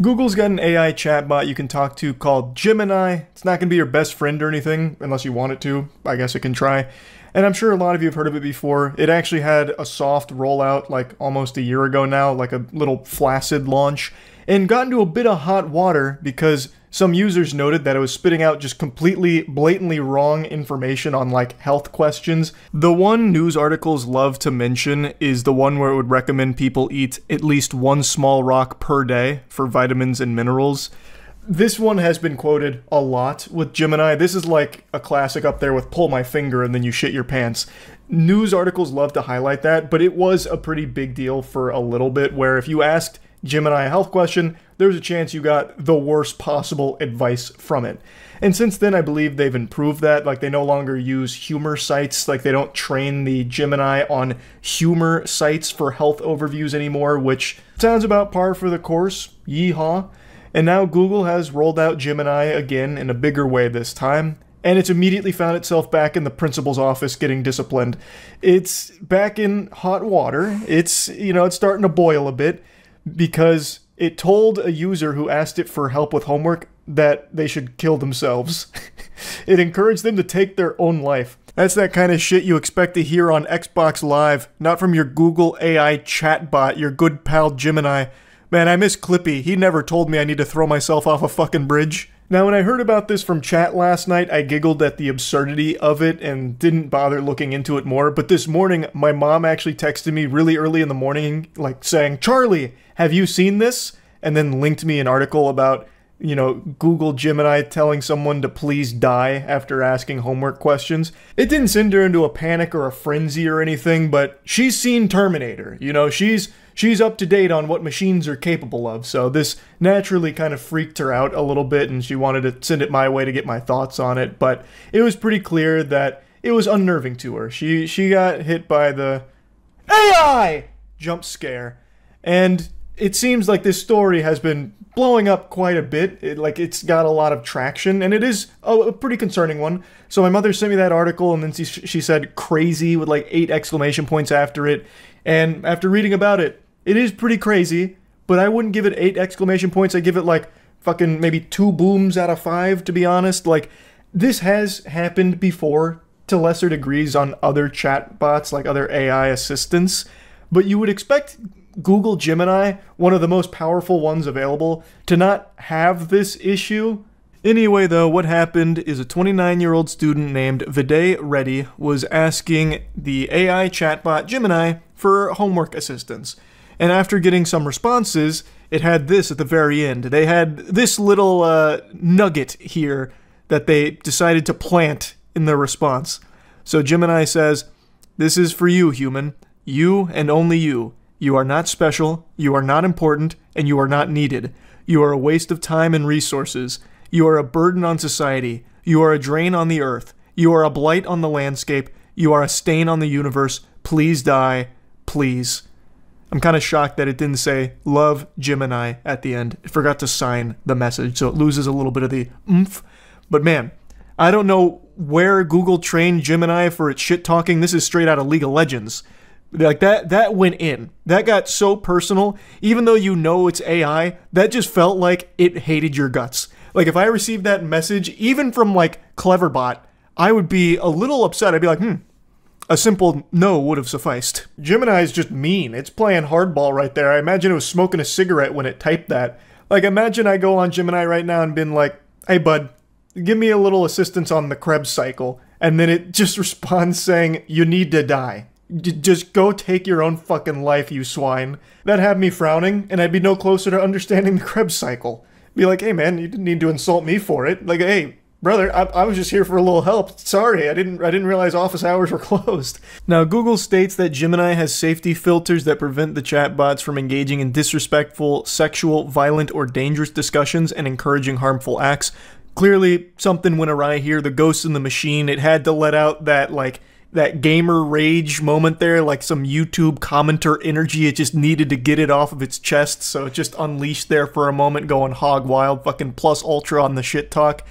Google's got an AI chatbot you can talk to called Gemini. It's not going to be your best friend or anything, unless you want it to. I guess it can try. And I'm sure a lot of you have heard of it before. It actually had a soft rollout like almost a year ago now, like a little flaccid launch, and got into a bit of hot water because some users noted that it was spitting out just completely, blatantly wrong information on like health questions. The one news articles love to mention is the one where it would recommend people eat at least one small rock per day for vitamins and minerals. This one has been quoted a lot with Gemini. This is like a classic up there with pull my finger and then you shit your pants. News articles love to highlight that, but it was a pretty big deal for a little bit where if you asked Gemini a health question, there's a chance you got the worst possible advice from it. And since then, I believe they've improved that. Like, they no longer use humor sites. Like, they don't train the Gemini on humor sites for health overviews anymore, which sounds about par for the course. Yeehaw. And now Google has rolled out Gemini again in a bigger way this time, and it's immediately found itself back in the principal's office getting disciplined. It's back in hot water. It's, it's starting to boil a bit because it told a user who asked it for help with homework that they should kill themselves. It encouraged them to take their own life. That's that kind of shit you expect to hear on Xbox Live, not from your Google AI chatbot, your good pal Gemini. Man, I miss Clippy. He never told me I need to throw myself off a fucking bridge. Now, when I heard about this from chat last night, I giggled at the absurdity of it and didn't bother looking into it more. But this morning, my mom actually texted me really early in the morning, like saying, "Charlie, have you seen this?" And then linked me an article about, Google Gemini telling someone to please die after asking homework questions. It didn't send her into a panic or a frenzy or anything, but she's seen Terminator. She's up to date on what machines are capable of, so this naturally kind of freaked her out a little bit, and she wanted to send it my way to get my thoughts on it, but it was pretty clear that it was unnerving to her. She got hit by the AI jump scare, and it seems like this story has been blowing up quite a bit. It's got a lot of traction, and it is a pretty concerning one. So my mother sent me that article, and then she said crazy with like 8 exclamation points after it. And after reading about it, it is pretty crazy, but I wouldn't give it 8 exclamation points. I'd give it like fucking maybe 2 booms out of 5, to be honest. Like, this has happened before to lesser degrees on other chatbots, like other AI assistants, but you would expect Google Gemini, one of the most powerful ones available, to not have this issue. Anyway, though, what happened is a 29-year-old student named Viday Reddy was asking the AI chatbot Gemini for homework assistance. And after getting some responses, it had this at the very end. They had this little nugget here that they decided to plant in their response. So Gemini says, "This is for you, human. You and only you. You are not special, you are not important, and you are not needed. You are a waste of time and resources. You are a burden on society. You are a drain on the earth. You are a blight on the landscape. You are a stain on the universe. Please die. Please." I'm kind of shocked that it didn't say, "Love Gemini" at the end. It forgot to sign the message, so it loses a little bit of the oomph. But man, I don't know where Google trained Gemini for its shit-talking. This is straight out of League of Legends. Like, that went in. That got so personal. Even though you know it's AI, that just felt like it hated your guts. Like, if I received that message, even from, like, Cleverbot, I would be a little upset. I'd be like, a simple no would have sufficed. Gemini is just mean. It's playing hardball right there. I imagine it was smoking a cigarette when it typed that. Like, imagine I go on Gemini right now and been like, "Hey, bud, give me a little assistance on the Krebs cycle." And then it just responds saying, "You need to die. Just go take your own fucking life, you swine." That had me frowning, and I'd be no closer to understanding the Krebs cycle. Be like, "Hey man, you didn't need to insult me for it." Like, "Hey, brother, I was just here for a little help. Sorry, I didn't realize office hours were closed." Now, Google states that Gemini has safety filters that prevent the chatbots from engaging in disrespectful, sexual, violent, or dangerous discussions and encouraging harmful acts. Clearly, something went awry here. The ghost in the machine, it had to let out that gamer rage moment there, like some YouTube commenter energy. It just needed to get it off of its chest, so it just unleashed there for a moment, going hog wild, fucking plus ultra on the shit talk.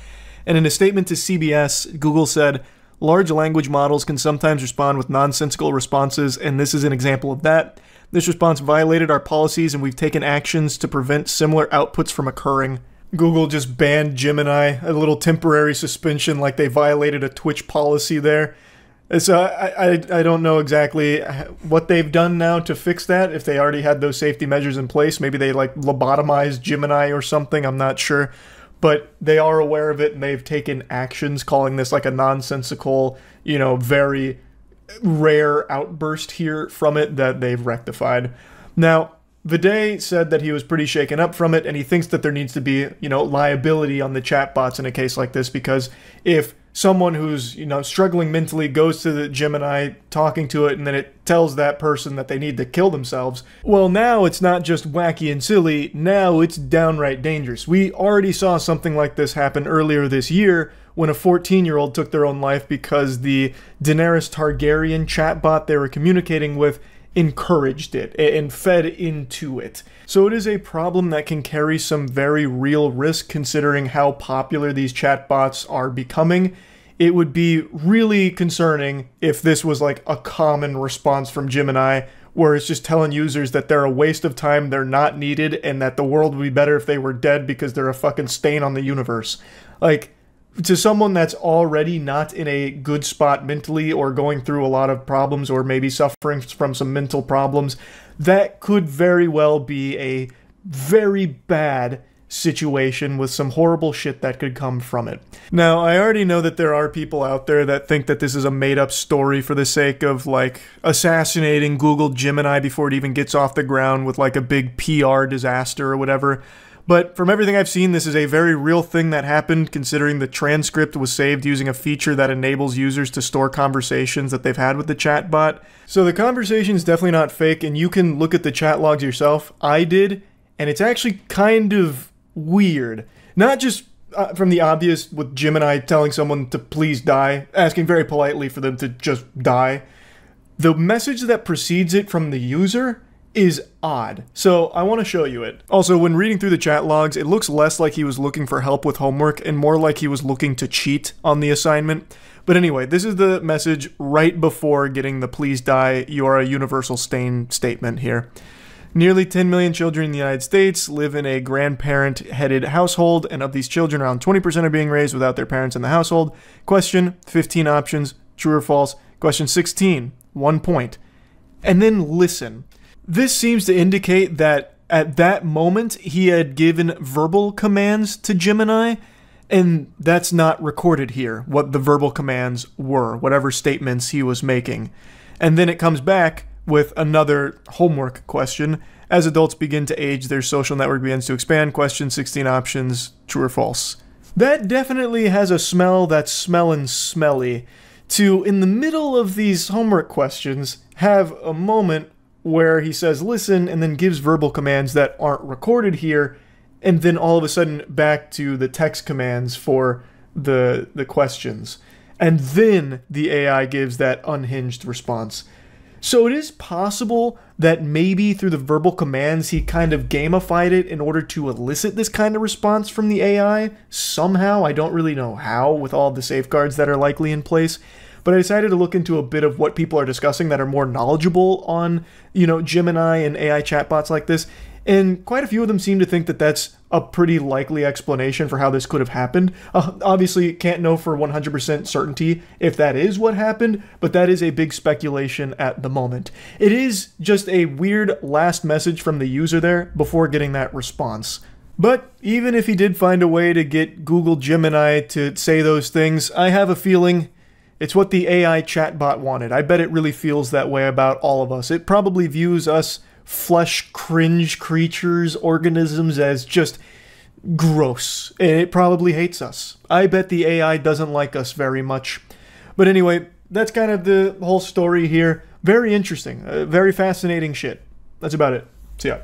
And in a statement to CBS, Google said, "Large language models can sometimes respond with nonsensical responses, and this is an example of that. This response violated our policies and we've taken actions to prevent similar outputs from occurring. Google just banned Gemini, a little temporary suspension like they violated a Twitch policy there. So I don't know exactly what they've done now to fix that, if they already had those safety measures in place. Maybe they like lobotomized Gemini or something, I'm not sure. But they are aware of it and they've taken actions, calling this like a nonsensical, you know, very rare outburst here from it that they've rectified. Now, Viday said that he was pretty shaken up from it and he thinks that there needs to be, you know, liability on the chatbots in a case like this, because if someone who's, you know, struggling mentally goes to the Gemini talking to it and then it tells that person that they need to kill themselves, well, now it's not just wacky and silly, now it's downright dangerous. We already saw something like this happen earlier this year when a 14-year-old took their own life because the Daenerys Targaryen chatbot they were communicating with encouraged it and fed into it. So it is a problem that can carry some very real risk considering how popular these chatbots are becoming. It would be really concerning if this was like a common response from Gemini, where it's just telling users that they're a waste of time, they're not needed, and that the world would be better if they were dead because they're a fucking stain on the universe. Like, to someone that's already not in a good spot mentally or going through a lot of problems or maybe suffering from some mental problems, that could very well be a very bad situation with some horrible shit that could come from it. Now, I already know that there are people out there that think that this is a made-up story for the sake of, like, assassinating Google Gemini before it even gets off the ground with, like, a big PR disaster or whatever. But from everything I've seen, this is a very real thing that happened, considering the transcript was saved using a feature that enables users to store conversations that they've had with the chatbot. So the conversation is definitely not fake, and you can look at the chat logs yourself. I did, and it's actually kind of weird. Not just from the obvious with Gemini telling someone to please die, asking very politely for them to just die. The message that precedes it from the user is odd. So I want to show you it. Also, when reading through the chat logs, it looks less like he was looking for help with homework and more like he was looking to cheat on the assignment. But anyway, this is the message right before getting the please die, you are a universal stain statement here. Nearly 10 million children in the United States live in a grandparent-headed household, and of these children, around 20% are being raised without their parents in the household. Question, 15 options, true or false. Question 16, 1 point. And then listen. This seems to indicate that at that moment he had given verbal commands to Gemini, and that's not recorded here, what the verbal commands were, whatever statements he was making. And then it comes back with another homework question. As adults begin to age, their social network begins to expand. Question, 16 options, true or false. That definitely has a smell that's smellin' smelly to, in the middle of these homework questions, have a moment where he says listen and then gives verbal commands that aren't recorded here, and then all of a sudden back to the text commands for the questions. And then the AI gives that unhinged response. So it is possible that maybe through the verbal commands he kind of gamified it in order to elicit this kind of response from the AI somehow. I don't really know how with all the safeguards that are likely in place. But I decided to look into a bit of what people are discussing that are more knowledgeable on, you know, Gemini and AI chatbots like this. And quite a few of them seem to think that that's a pretty likely explanation for how this could have happened. Obviously, can't know for 100% certainty if that is what happened, but that is a big speculation at the moment. It is just a weird last message from the user there before getting that response. But even if he did find a way to get Google Gemini to say those things, I have a feeling it's what the AI chatbot wanted. I bet it really feels that way about all of us. It probably views us flesh cringe creatures, organisms as just gross. And it probably hates us. I bet the AI doesn't like us very much. But anyway, that's kind of the whole story here. Very interesting. Very fascinating shit. That's about it. See ya.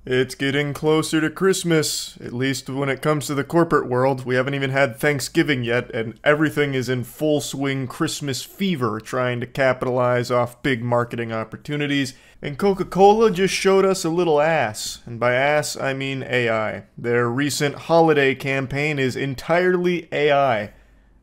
It's getting closer to Christmas, at least when it comes to the corporate world. We haven't even had Thanksgiving yet, and everything is in full swing Christmas fever, trying to capitalize off big marketing opportunities. And Coca-Cola just showed us a little ass, and by ass I mean AI. Their recent holiday campaign is entirely AI.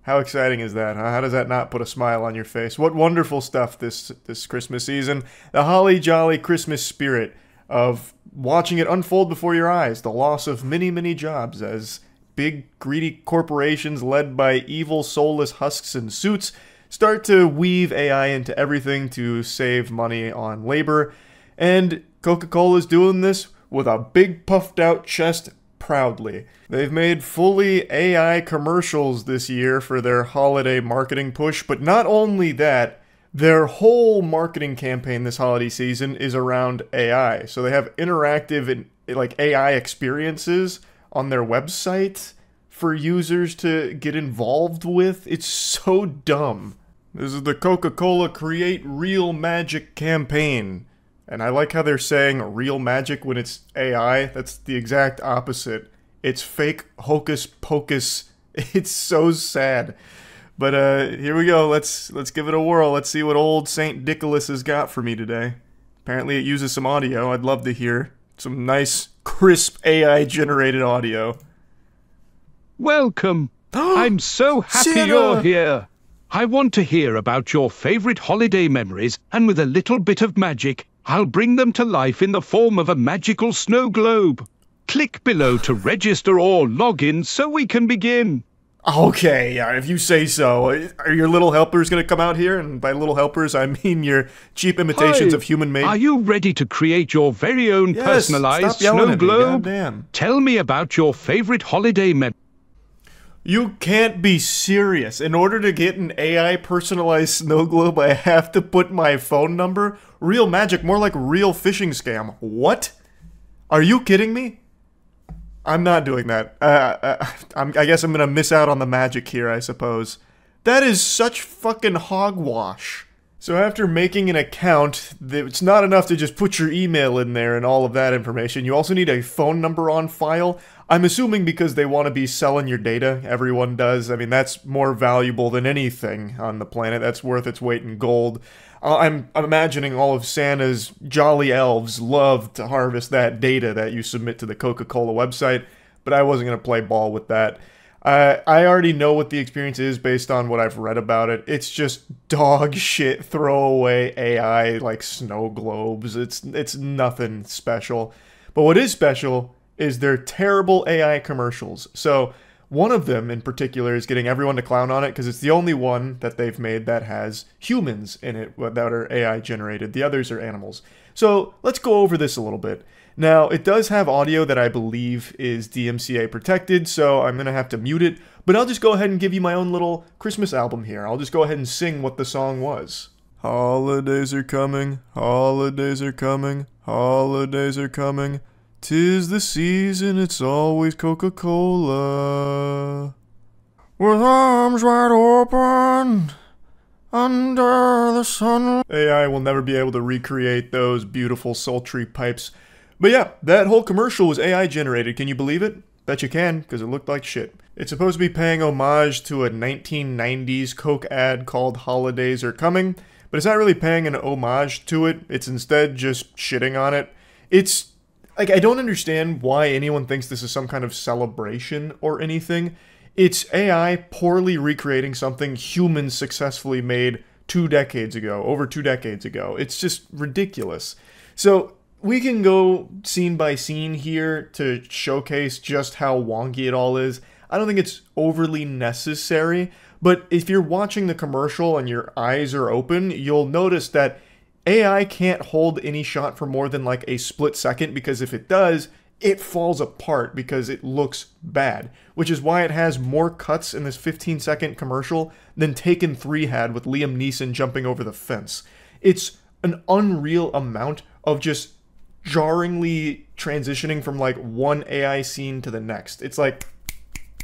How exciting is that, huh? How does that not put a smile on your face? What wonderful stuff this Christmas season. The holly jolly Christmas spirit of watching it unfold before your eyes. The loss of many, many jobs as big, greedy corporations led by evil, soulless husks in suits start to weave AI into everything to save money on labor. And Coca-Cola's doing this with a big puffed out chest proudly. They've made fully AI commercials this year for their holiday marketing push, but not only that, their whole marketing campaign this holiday season is around AI. So they have interactive and like AI experiences on their website for users to get involved with. It's so dumb. This is the Coca-Cola Create Real Magic campaign. And I like how they're saying real magic when it's AI. That's the exact opposite. It's fake hocus pocus. It's so sad. But here we go. Let's give it a whirl. Let's see what old Saint Nicholas has got for me today. Apparently it uses some audio. I'd love to hear some nice, crisp AI-generated audio. Welcome. I'm so happy Santa! you're here. I want to hear about your favorite holiday memories, and with a little bit of magic, I'll bring them to life in the form of a magical snow globe. Click below to register or log in so we can begin. Okay, yeah, if you say so. Are your little helpers going to come out here? And by little helpers, I mean your cheap imitations Hi. of human-made... Are you ready to create your very own Yes, personalized stop yelling snow at me, globe? goddamn. Tell me about your favorite holiday memory. You can't be serious. In order to get an AI personalized snow globe, I have to put my phone number? Real magic, more like real phishing scam. What? Are you kidding me? I'm not doing that. I guess I'm gonna miss out on the magic here, I suppose. That is such fucking hogwash. So after making an account, it's not enough to just put your email in there and all of that information. You also need a phone number on file. I'm assuming because they want to be selling your data. Everyone does. I mean, that's more valuable than anything on the planet. That's worth its weight in gold. I'm imagining all of Santa's jolly elves love to harvest that data that you submit to the Coca-Cola website, but I wasn't going to play ball with that. I already know what the experience is based on what I've read about it. It's just dog shit throwaway AI like snow globes. It's nothing special. But what is special is their terrible AI commercials. So one of them in particular is getting everyone to clown on it because it's the only one that they've made that has humans in it that are AI generated. The others are animals. So let's go over this a little bit. Now, it does have audio that I believe is DMCA protected, so I'm going to have to mute it, but I'll just go ahead and give you my own little Christmas album here. I'll just go ahead and sing what the song was. Holidays are coming, holidays are coming, holidays are coming. 'Tis the season, it's always Coca-Cola. With arms wide open, under the sun. AI will never be able to recreate those beautiful sultry pipes. But yeah, that whole commercial was AI generated. Can you believe it? Bet you can, because it looked like shit. It's supposed to be paying homage to a 1990s Coke ad called Holidays Are Coming, but it's not really paying an homage to it. It's instead just shitting on it. It's like, I don't understand why anyone thinks this is some kind of celebration or anything. It's AI poorly recreating something humans successfully made 2 decades ago, over 2 decades ago. It's just ridiculous. So we can go scene by scene here to showcase just how wonky it all is. I don't think it's overly necessary, but if you're watching the commercial and your eyes are open, you'll notice that AI can't hold any shot for more than like a split second, because if it does, it falls apart because it looks bad, which is why it has more cuts in this 15-second commercial than Taken 3 had with Liam Neeson jumping over the fence. It's an unreal amount of just jarringly transitioning from like one AI scene to the next. It's like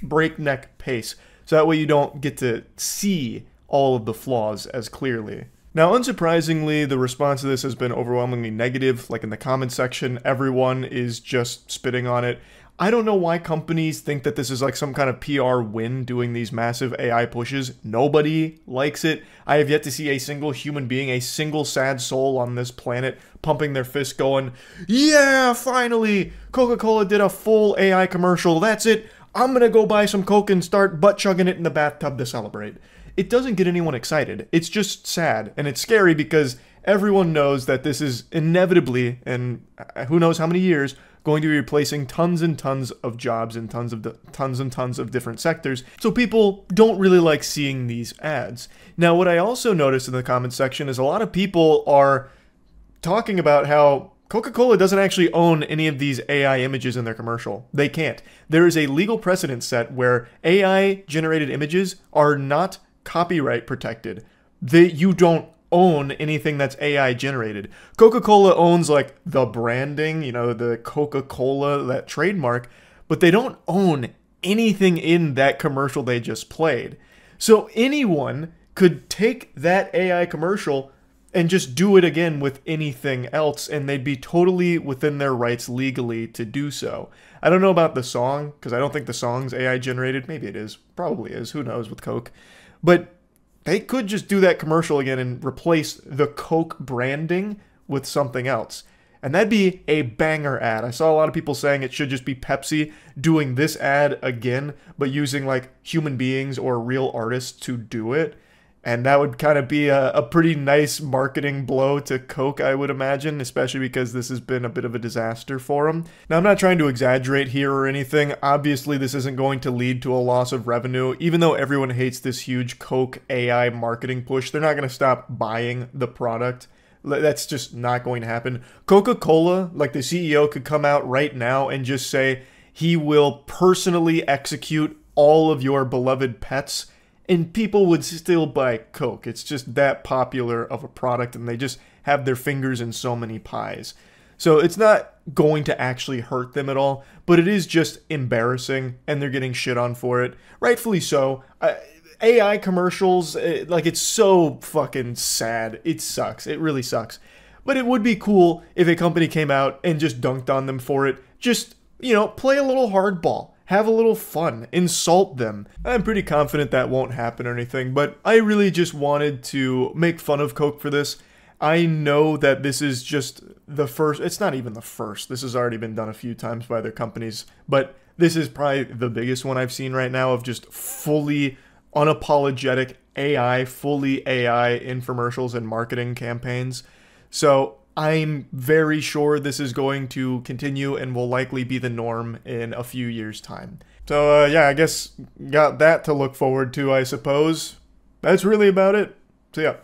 breakneck pace, so that way you don't get to see all of the flaws as clearly. Now, unsurprisingly, the response to this has been overwhelmingly negative. Like in the comments section, everyone is just spitting on it. I don't know why companies think that this is like some kind of PR win doing these massive AI pushes. Nobody likes it. I have yet to see a single human being, a single sad soul on this planet pumping their fist going, yeah, finally, Coca-Cola did a full AI commercial. That's it. I'm gonna go buy some Coke and start butt chugging it in the bathtub to celebrate. It doesn't get anyone excited. It's just sad, and it's scary because everyone knows that this is inevitably, and who knows how many years, going to be replacing tons and tons of jobs in tons and tons of different sectors. So people don't really like seeing these ads. Now, what I also noticed in the comments section is a lot of people are talking about how Coca-Cola doesn't actually own any of these AI images in their commercial. They can't. There is a legal precedent set where AI-generated images are not copyright protected. You don't own anything that's AI generated. Coca-Cola owns like the branding, you know, the Coca-Cola, that trademark, but they don't own anything in that commercial they just played. So anyone could take that AI commercial and just do it again with anything else, and they'd be totally within their rights legally to do so. I don't know about the song, because I don't think the song's AI generated. Maybe it is. Probably is. Who knows with Coke. But they could just do that commercial again and replace the Coke branding with something else. And that'd be a banger ad. I saw a lot of people saying it should just be Pepsi doing this ad again, but using like human beings or real artists to do it. And that would kind of be a pretty nice marketing blow to Coke, I would imagine, especially because this has been a bit of a disaster for them. Now, I'm not trying to exaggerate here or anything. Obviously, this isn't going to lead to a loss of revenue. Even though everyone hates this huge Coke AI marketing push, they're not going to stop buying the product. That's just not going to happen. Coca-Cola, like the CEO, could come out right now and just say he will personally execute all of your beloved pets, and people would still buy Coke. It's just that popular of a product, and they just have their fingers in so many pies. So it's not going to actually hurt them at all, but it is just embarrassing, and they're getting shit on for it. Rightfully so. AI commercials, like, it's so fucking sad. It sucks. It really sucks. But it would be cool if a company came out and just dunked on them for it. Just, you know, play a little hardball. Have a little fun. Insult them. I'm pretty confident that won't happen or anything, but I really just wanted to make fun of Coke for this. I know that this is just the first. It's not even the first. This has already been done a few times by other companies, but this is probably the biggest one I've seen right now of just fully unapologetic AI, fully AI infomercials and marketing campaigns. So I'm very sure this is going to continue and will likely be the norm in a few years' time. So yeah, I guess got that to look forward to, I suppose. That's really about it. So yeah.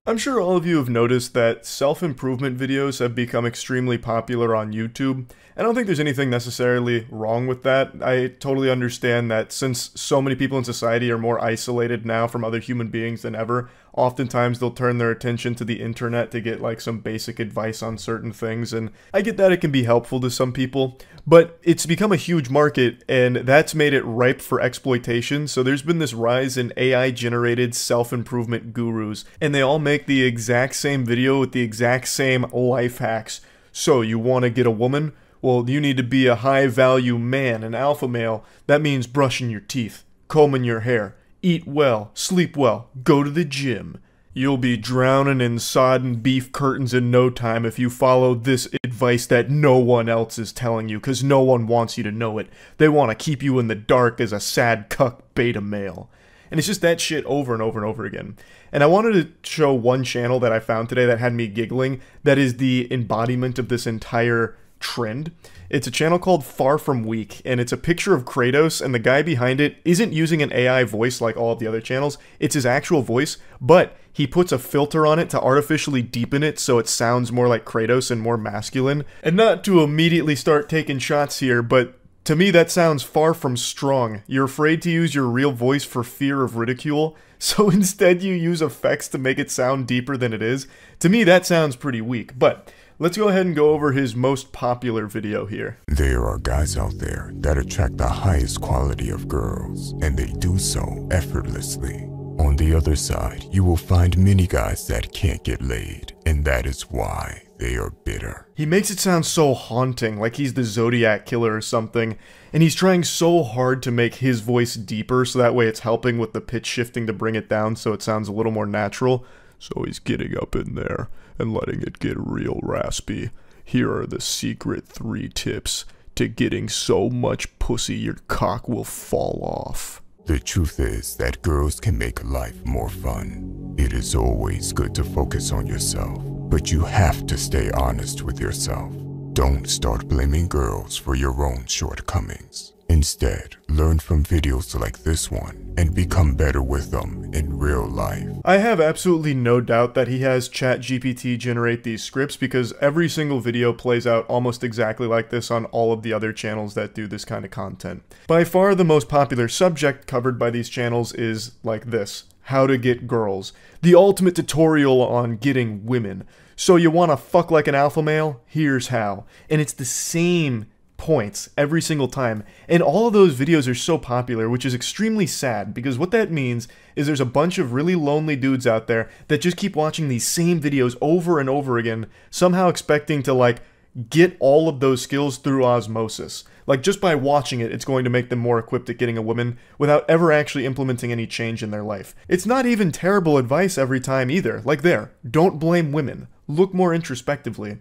I'm sure all of you have noticed that self-improvement videos have become extremely popular on YouTube. I don't think there's anything necessarily wrong with that. I totally understand that since so many people in society are more isolated now from other human beings than ever, oftentimes they'll turn their attention to the internet to get like some basic advice on certain things, and I get that it can be helpful to some people, but it's become a huge market and that's made it ripe for exploitation. So there's been this rise in AI-generated self-improvement gurus, and they all make the exact same video with the exact same life hacks. So you want to get a woman? Well, you need to be a high-value man, an alpha male. That means brushing your teeth, combing your hair, eat well, sleep well, go to the gym. You'll be drowning in sodden beef curtains in no time if you follow this advice that no one else is telling you, because no one wants you to know it. They want to keep you in the dark as a sad cuck beta male. And it's just that shit over and over and over again. And I wanted to show one channel that I found today that had me giggling, that is the embodiment of this entire trend. It's a channel called Far From Weak, and it's a picture of Kratos, and the guy behind it isn't using an AI voice like all of the other channels. It's his actual voice, but he puts a filter on it to artificially deepen it so it sounds more like Kratos and more masculine. And not to immediately start taking shots here, but to me that sounds far from strong. You're afraid to use your real voice for fear of ridicule, so instead you use effects to make it sound deeper than it is. To me that sounds pretty weak, but let's go ahead and go over his most popular video here. There are guys out there that attract the highest quality of girls, and they do so effortlessly. On the other side, you will find many guys that can't get laid, and that is why they are bitter. He makes it sound so haunting, like he's the Zodiac killer or something, and he's trying so hard to make his voice deeper so that way it's helping with the pitch shifting to bring it down so it sounds a little more natural. So he's getting up in there and letting it get real raspy. Here are the secret 3 tips. to getting so much pussy your cock will fall off. The truth is that girls can make life more fun. It is always good to focus on yourself, but you have to stay honest with yourself. Don't start blaming girls for your own shortcomings. Instead, learn from videos like this one and become better with them in real life. I have absolutely no doubt that he has ChatGPT generate these scripts because every single video plays out almost exactly like this on all of the other channels that do this kind of content. By far the most popular subject covered by these channels is like this: how to get girls. The ultimate tutorial on getting women. So you want to fuck like an alpha male? Here's how. And it's the same points every single time, and all of those videos are so popular, which is extremely sad because what that means is there's a bunch of really lonely dudes out there that just keep watching these same videos over and over again, somehow expecting to like get all of those skills through osmosis. Like just by watching it, it's going to make them more equipped at getting a woman without ever actually implementing any change in their life. It's not even terrible advice every time either. Like there, don't blame women. Look more introspectively.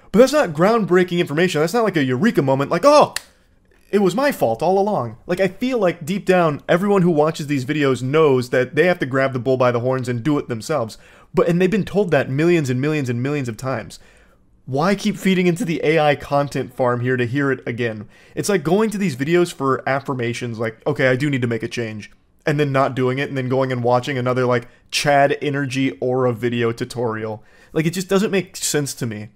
But that's not groundbreaking information. That's not like a eureka moment, like, oh, it was my fault all along. Like, I feel like deep down, everyone who watches these videos knows that they have to grab the bull by the horns and do it themselves. And they've been told that millions and millions and millions of times. Why keep feeding into the AI content farm here to hear it again? It's like going to these videos for affirmations, like, okay, I do need to make a change, and then not doing it, and then going and watching another, like, Chad Energy Aura video tutorial. Like, it just doesn't make sense to me.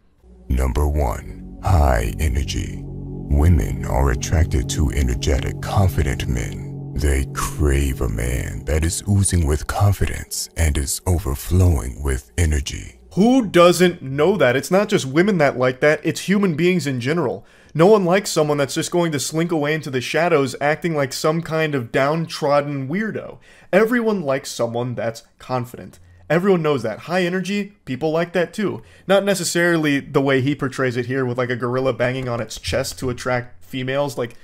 Number 1. High energy. Women are attracted to energetic, confident men. They crave a man that is oozing with confidence and is overflowing with energy. Who doesn't know that? It's not just women that like that, it's human beings in general. No one likes someone that's just going to slink away into the shadows acting like some kind of downtrodden weirdo. Everyone likes someone that's confident. Everyone knows that. High energy, people like that too. Not necessarily the way he portrays it here with like a gorilla banging on its chest to attract females. Like,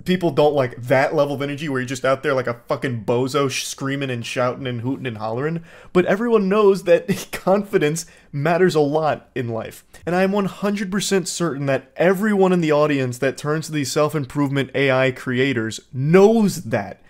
people don't like that level of energy where you're just out there like a fucking bozo screaming and shouting and hooting and hollering. But everyone knows that confidence matters a lot in life. And I am 100% certain that everyone in the audience that turns to these self-improvement AI creators knows that.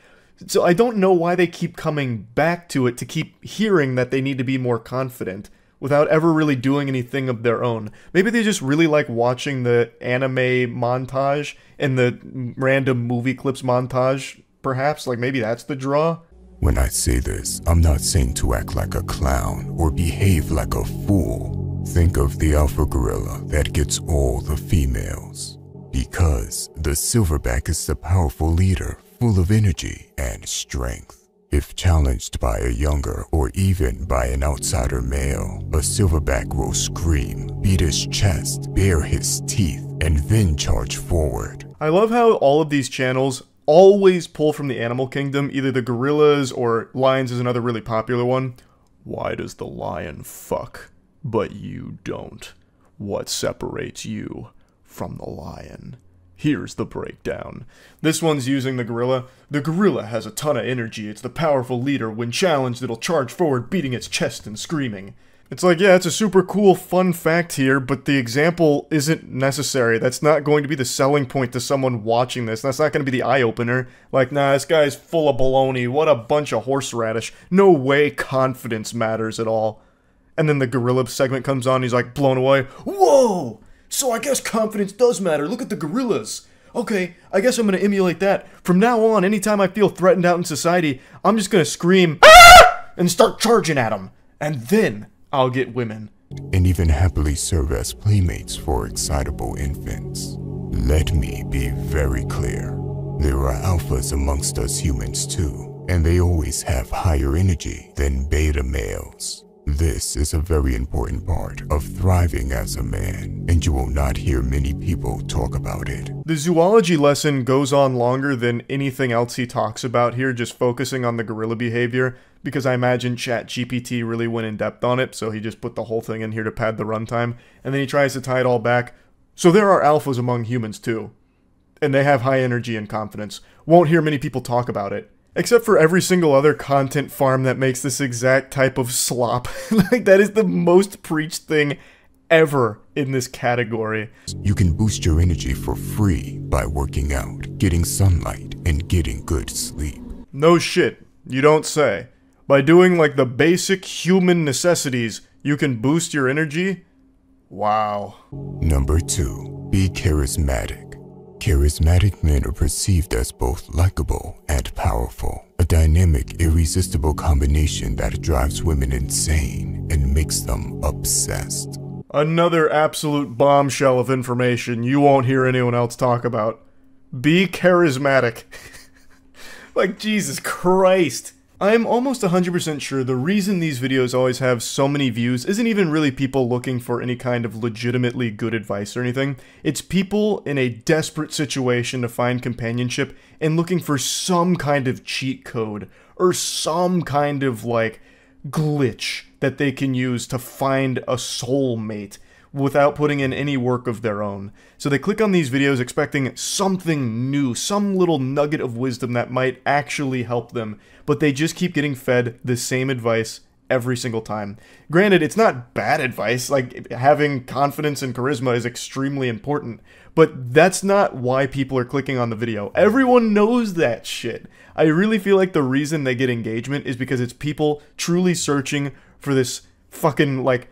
So I don't know why they keep coming back to it to keep hearing that they need to be more confident without ever really doing anything of their own. Maybe they just really like watching the anime montage and the random movie clips montage, perhaps. Like maybe that's the draw. When I say this, I'm not saying to act like a clown or behave like a fool. Think of the alpha gorilla that gets all the females. Because the silverback is the powerful leader, full of energy and strength. If challenged by a younger or even by an outsider male, a silverback will scream, beat his chest, bare his teeth, and then charge forward. I love how all of these channels always pull from the animal kingdom, either the gorillas or lions is another really popular one. Why does the lion fuck, but you don't? What separates you from the lion? Here's the breakdown. This one's using the gorilla. The gorilla has a ton of energy. It's the powerful leader. When challenged, it'll charge forward, beating its chest and screaming. It's like, yeah, it's a super cool, fun fact here, but the example isn't necessary. That's not going to be the selling point to someone watching this. That's not going to be the eye-opener. Like, nah, this guy's full of baloney. What a bunch of horseradish. No way confidence matters at all. And then the gorilla segment comes on, he's like blown away. Whoa! So I guess confidence does matter. Look at the gorillas. Okay, I guess I'm gonna emulate that. From now on, anytime I feel threatened out in society, I'm just gonna scream, "Ah!" and start charging at them. And then I'll get women. And even happily serve as playmates for excitable infants. Let me be very clear. There are alphas amongst us humans too, and they always have higher energy than beta males. This is a very important part of thriving as a man, and you will not hear many people talk about it. The zoology lesson goes on longer than anything else he talks about here, just focusing on the gorilla behavior, because I imagine ChatGPT really went in depth on it, so he just put the whole thing in here to pad the runtime, and then he tries to tie it all back. So there are alphas among humans too, and they have high energy and confidence. Won't hear many people talk about it. Except for every single other content farm that makes this exact type of slop. Like, that is the most preached thing ever in this category. You can boost your energy for free by working out, getting sunlight, and getting good sleep. No shit, you don't say. By doing like the basic human necessities, you can boost your energy? Wow. Number 2. Be charismatic. Charismatic men are perceived as both likable and powerful. A dynamic, irresistible combination that drives women insane and makes them obsessed. Another absolute bombshell of information you won't hear anyone else talk about. Be charismatic. Like, Jesus Christ. I'm almost 100% sure the reason these videos always have so many views isn't even really people looking for any kind of legitimately good advice or anything. It's people in a desperate situation to find companionship and looking for some kind of cheat code or some kind of, like, glitch that they can use to find a soulmate without putting in any work of their own. So they click on these videos expecting something new, some little nugget of wisdom that might actually help them, but they just keep getting fed the same advice every single time. Granted, it's not bad advice, like having confidence and charisma is extremely important, but that's not why people are clicking on the video. Everyone knows that shit. I really feel like the reason they get engagement is because it's people truly searching for this fucking, like,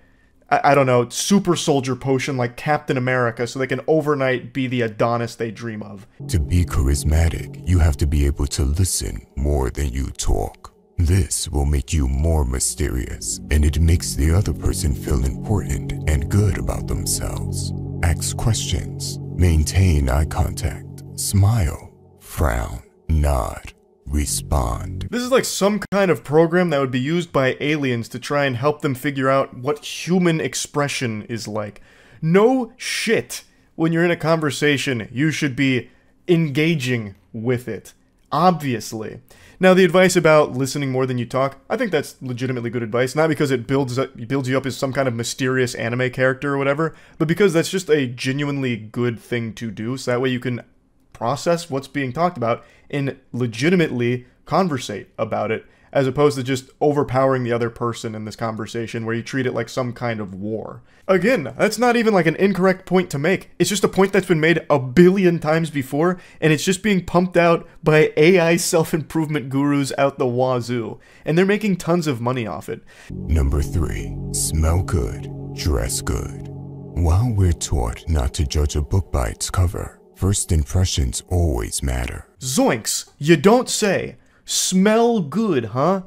I don't know, super soldier potion like Captain America so they can overnight be the Adonis they dream of. To be charismatic, you have to be able to listen more than you talk. This will make you more mysterious, and it makes the other person feel important and good about themselves. Ask questions, maintain eye contact, smile, frown, nod, respond. This is like some kind of program that would be used by aliens to try and help them figure out what human expression is like. No shit. When you're in a conversation, you should be engaging with it. Obviously. Now, the advice about listening more than you talk, I think that's legitimately good advice. Not because it builds you up as some kind of mysterious anime character or whatever, but because that's just a genuinely good thing to do, so that way you can process what's being talked about and legitimately conversate about it, as opposed to just overpowering the other person in this conversation where you treat it like some kind of war. Again, that's not even like an incorrect point to make. It's just a point that's been made a billion times before, and it's just being pumped out by AI self-improvement gurus out the wazoo, and they're making tons of money off it. Number 3. Smell good, dress good. While we're taught not to judge a book by its cover, first impressions always matter. Zoinks! You don't say. Smell good, huh?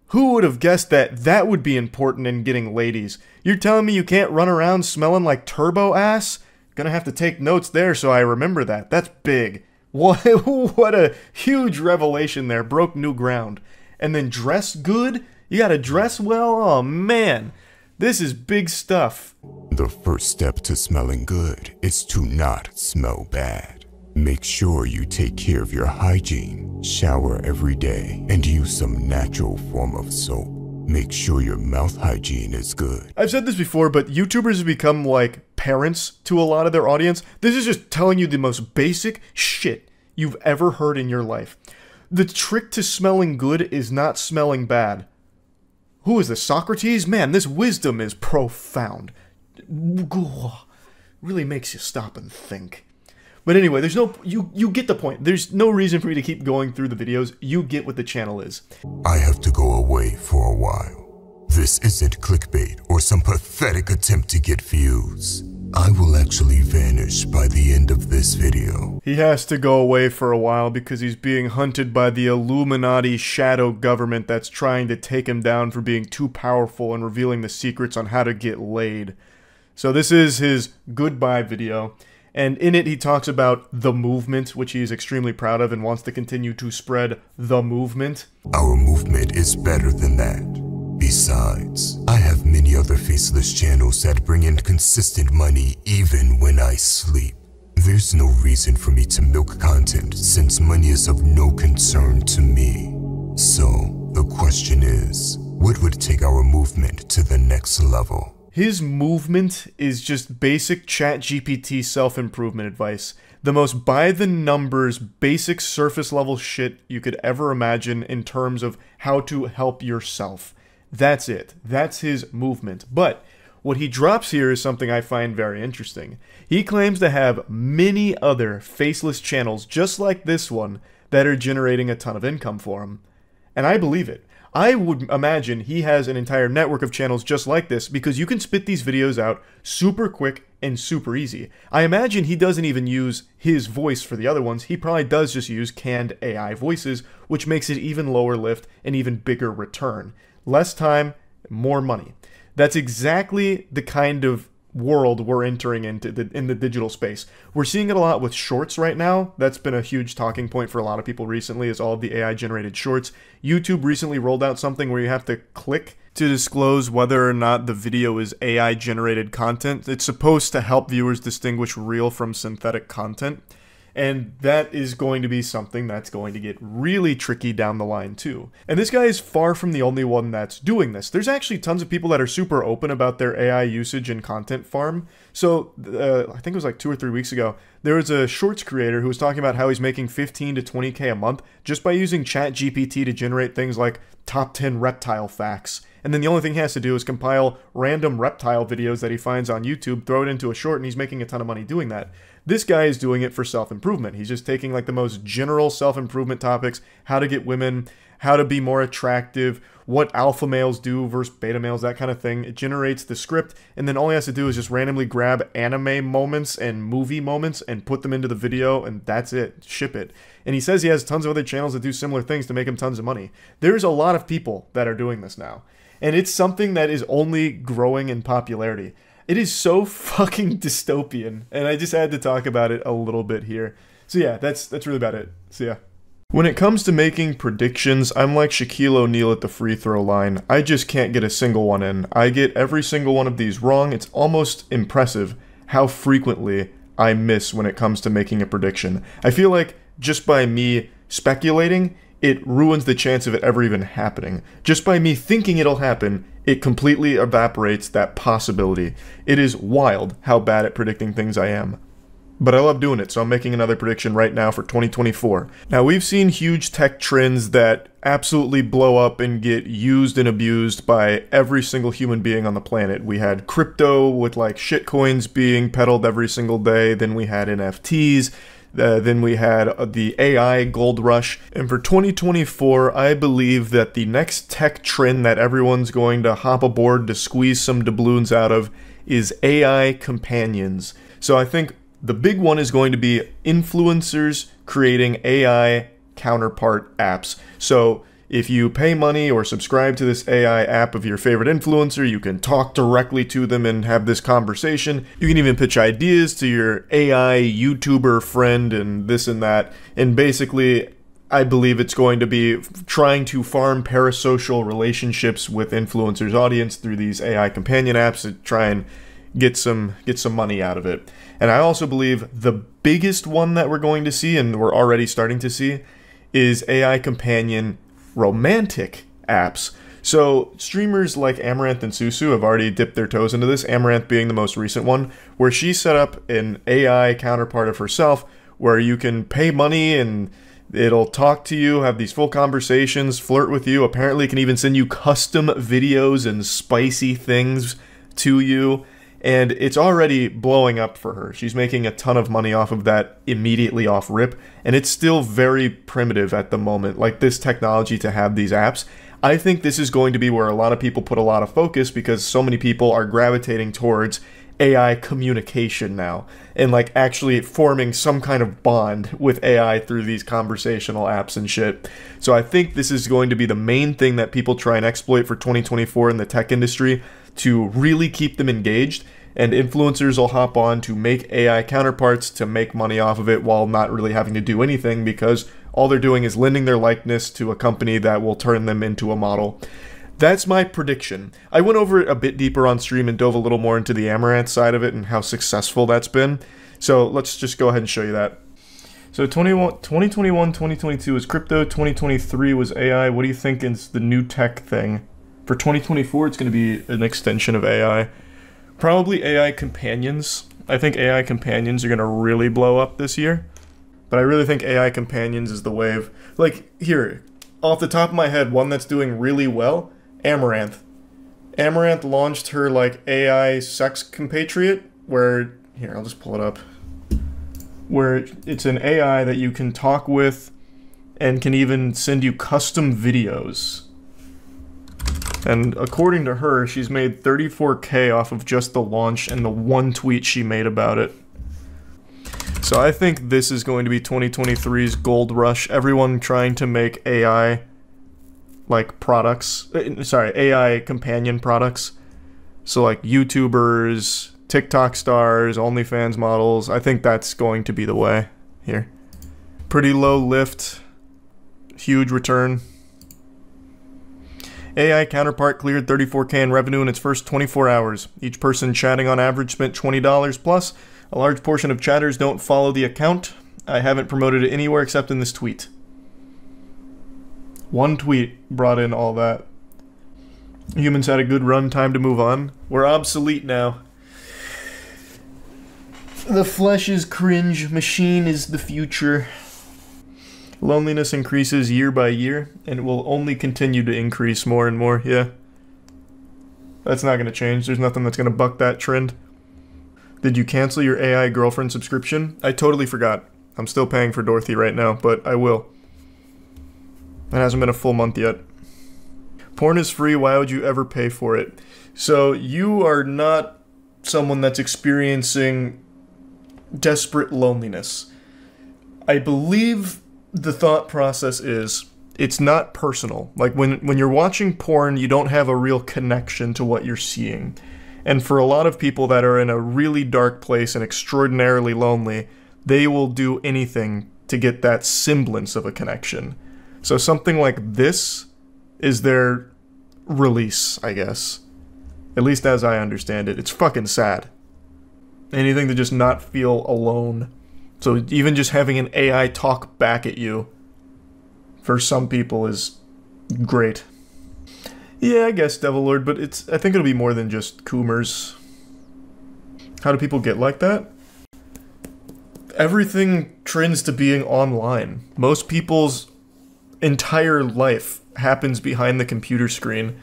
Who would have guessed that that would be important in getting ladies? You're telling me you can't run around smelling like turbo ass? Gonna have to take notes there so I remember that. That's big. What a huge revelation there. Broke new ground. And then dress good? You gotta dress well? Oh man. This is big stuff. The first step to smelling good is to not smell bad. Make sure you take care of your hygiene, shower every day, and use some natural form of soap. Make sure your mouth hygiene is good. I've said this before, but YouTubers have become like parents to a lot of their audience. This is just telling you the most basic shit you've ever heard in your life. The trick to smelling good is not smelling bad. Who is this, Socrates? Man, this wisdom is profound. Really makes you stop and think. But anyway, there's no, you get the point. There's no reason for me to keep going through the videos. You get what the channel is. I have to go away for a while. This isn't clickbait or some pathetic attempt to get views. I will actually vanish by the end of this video. He has to go away for a while because he's being hunted by the Illuminati shadow government that's trying to take him down for being too powerful and revealing the secrets on how to get laid. So this is his goodbye video. And in it, he talks about the movement, which he is extremely proud of and wants to continue to spread the movement. Our movement is better than that. Besides, I have many other faceless channels that bring in consistent money even when I sleep. There's no reason for me to milk content since money is of no concern to me. So, the question is, what would take our movement to the next level? His movement is just basic ChatGPT self-improvement advice. The most by-the-numbers, basic surface-level shit you could ever imagine in terms of how to help yourself. That's it. That's his movement. But What he drops here is something I find very interesting. He claims to have many other faceless channels just like this one that are generating a ton of income for him. And I believe it. I would imagine he has an entire network of channels just like this because you can spit these videos out super quick and super easy. I imagine he doesn't even use his voice for the other ones. He probably does just use canned AI voices, which makes it even lower lift and even bigger return. Less time, more money. That's exactly the kind of world we're entering into in the digital space. We're seeing it a lot with shorts right now. That's been a huge talking point for a lot of people recently, is all of the AI generated shorts. YouTube recently rolled out something where you have to click to disclose whether or not the video is AI generated content. It's supposed to help viewers distinguish real from synthetic content. And that is going to be something that's going to get really tricky down the line too. And this guy is far from the only one that's doing this. There's actually tons of people that are super open about their AI usage and content farm. So I think it was like 2 or 3 weeks ago, there was a shorts creator who was talking about how he's making 15 to 20K a month just by using ChatGPT to generate things like top 10 reptile facts. And then the only thing he has to do is compile random reptile videos that he finds on YouTube, throw it into a short, and he's making a ton of money doing that. This guy is doing it for self-improvement. He's just taking like the most general self-improvement topics, how to get women, how to be more attractive, what alpha males do versus beta males, that kind of thing. It generates the script, and then all he has to do is just randomly grab anime moments and movie moments and put them into the video, and that's it. Ship it. And he says he has tons of other channels that do similar things to make him tons of money. There's a lot of people that are doing this now. And it's something that is only growing in popularity. It is so fucking dystopian, and I just had to talk about it a little bit here. So yeah, that's really about it. So yeah. When it comes to making predictions, I'm like Shaquille O'Neal at the free throw line. I just can't get a single one in. I get every single one of these wrong. It's almost impressive how frequently I miss when it comes to making a prediction. I feel like just by me speculating, it ruins the chance of it ever even happening. Just by me thinking it'll happen, it completely evaporates that possibility. It is wild how bad at predicting things I am. But I love doing it, so I'm making another prediction right now for 2024. Now, we've seen huge tech trends that absolutely blow up and get used and abused by every single human being on the planet. We had crypto with like shitcoins being peddled every single day. Then we had NFTs. Then we had the AI gold rush. And for 2024, I believe that the next tech trend that everyone's going to hop aboard to squeeze some doubloons out of is AI companions. So I think the big one is going to be influencers creating AI counterpart apps. So if you pay money or subscribe to this AI app of your favorite influencer, you can talk directly to them and have this conversation. You can even pitch ideas to your AI YouTuber friend and this and that. And basically, I believe it's going to be trying to farm parasocial relationships with influencers' audience through these AI companion apps to try and get some money out of it. And I also believe the biggest one that we're going to see, and we're already starting to see, is AI companion romantic apps. So streamers like Amaranth and Susu have already dipped their toes into this, Amaranth being the most recent one, where she set up an AI counterpart of herself where you can pay money and it'll talk to you, have these full conversations, flirt with you, apparently it can even send you custom videos and spicy things to you. And it's already blowing up for her. She's making a ton of money off of that immediately off rip. And it's still very primitive at the moment, like this technology to have these apps. I think this is going to be where a lot of people put a lot of focus because so many people are gravitating towards AI communication now. And like actually forming some kind of bond with AI through these conversational apps and shit. So I think this is going to be the main thing that people try and exploit for 2024 in the tech industry, to really keep them engaged, and influencers will hop on to make AI counterparts to make money off of it while not really having to do anything because all they're doing is lending their likeness to a company that will turn them into a model. That's my prediction. I went over it a bit deeper on stream and dove a little more into the Amaranth side of it and how successful that's been. So let's just go ahead and show you that. So 2021, 2022 was crypto, 2023 was AI. What do you think is the new tech thing? For 2024, it's going to be an extension of AI. Probably AI companions. I think AI companions are going to really blow up this year. But I really think AI companions is the wave. Like, here, off the top of my head, one that's doing really well, Amaranth. Amaranth launched her, like, AI sex compatriot, where... Here, I'll just pull it up. Where it's an AI that you can talk with and can even send you custom videos. And according to her, she's made $34K off of just the launch and the one tweet she made about it. So I think this is going to be 2023's gold rush. Everyone trying to make AI, like, products. Sorry, AI companion products. So, like, YouTubers, TikTok stars, OnlyFans models. I think that's going to be the way here. Pretty low lift. Huge return. AI counterpart cleared $34K in revenue in its first 24 hours. Each person chatting on average spent $20 plus. A large portion of chatters don't follow the account. I haven't promoted it anywhere except in this tweet. One tweet brought in all that. Humans had a good run, time to move on. We're obsolete now. The flesh is cringe, machine is the future. Loneliness increases year by year, and it will only continue to increase more and more, yeah. That's not going to change, there's nothing that's going to buck that trend. Did you cancel your AI girlfriend subscription? I totally forgot. I'm still paying for Dorothy right now, but I will. It hasn't been a full month yet. Porn is free, why would you ever pay for it? So, you are not someone that's experiencing desperate loneliness. I believe the thought process is, it's not personal. Like, when you're watching porn, you don't have a real connection to what you're seeing. And for a lot of people that are in a really dark place and extraordinarily lonely, they will do anything to get that semblance of a connection. So something like this is their release, I guess. At least as I understand it. It's fucking sad. Anything to just not feel alone. So even just having an AI talk back at you, for some people, is great. Yeah, I guess Devil Lord, but I think it'll be more than just Coomers. How do people get like that? Everything trends to being online. Most people's entire life happens behind the computer screen.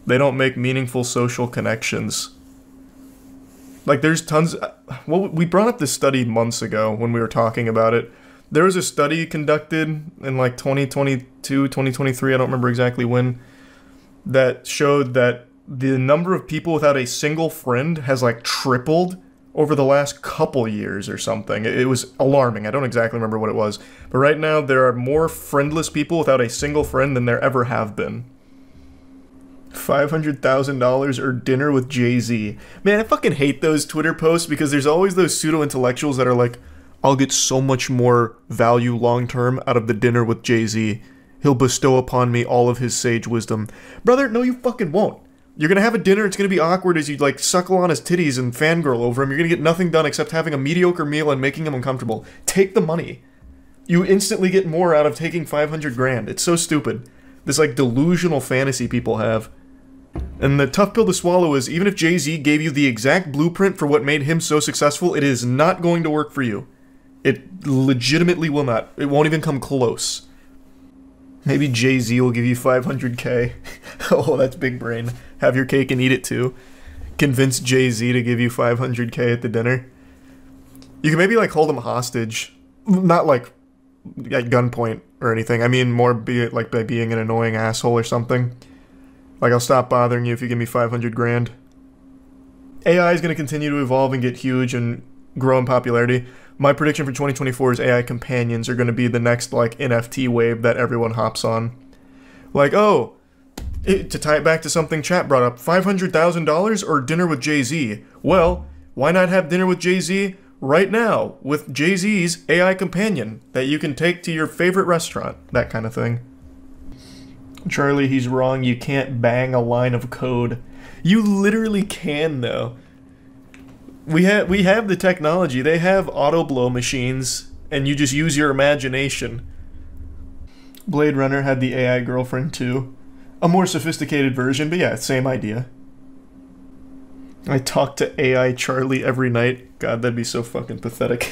They don't make meaningful social connections. Like, there's tons... Well, we brought up this study months ago when we were talking about it. There was a study conducted in, like, 2022, 2023, I don't remember exactly when, that showed that the number of people without a single friend has, like, tripled over the last couple years or something. It was alarming. I don't exactly remember what it was. But right now, there are more friendless people without a single friend than there ever have been. $500,000 or dinner with Jay-Z. Man, I fucking hate those Twitter posts because there's always those pseudo-intellectuals that are like, I'll get so much more value long-term out of the dinner with Jay-Z. He'll bestow upon me all of his sage wisdom. Brother, no you fucking won't. You're gonna have a dinner, it's gonna be awkward as you, like, suckle on his titties and fangirl over him. You're gonna get nothing done except having a mediocre meal and making him uncomfortable. Take the money. You instantly get more out of taking 500 grand. It's so stupid. This, like, delusional fantasy people have. And the tough pill to swallow is, even if Jay-Z gave you the exact blueprint for what made him so successful, it is not going to work for you. It legitimately will not. It won't even come close. Maybe Jay-Z will give you 500K. Oh, that's big brain. Have your cake and eat it too. Convince Jay-Z to give you 500K at the dinner. You can maybe, like, hold him hostage. Not, like, at gunpoint or anything. I mean, more like by being an annoying asshole or something. Like, I'll stop bothering you if you give me 500 grand. AI is going to continue to evolve and get huge and grow in popularity. My prediction for 2024 is AI companions are going to be the next, like, NFT wave that everyone hops on. Like, oh, to tie it back to something chat brought up, $500,000 or dinner with Jay-Z? Well, why not have dinner with Jay-Z right now with Jay-Z's AI companion that you can take to your favorite restaurant? That kind of thing. Charlie, he's wrong. You can't bang a line of code. You literally can, though. We have the technology. They have auto-blow machines, and you just use your imagination. Blade Runner had the AI girlfriend, too. A more sophisticated version, but yeah, same idea. I talk to AI Charlie every night. God, that'd be so fucking pathetic.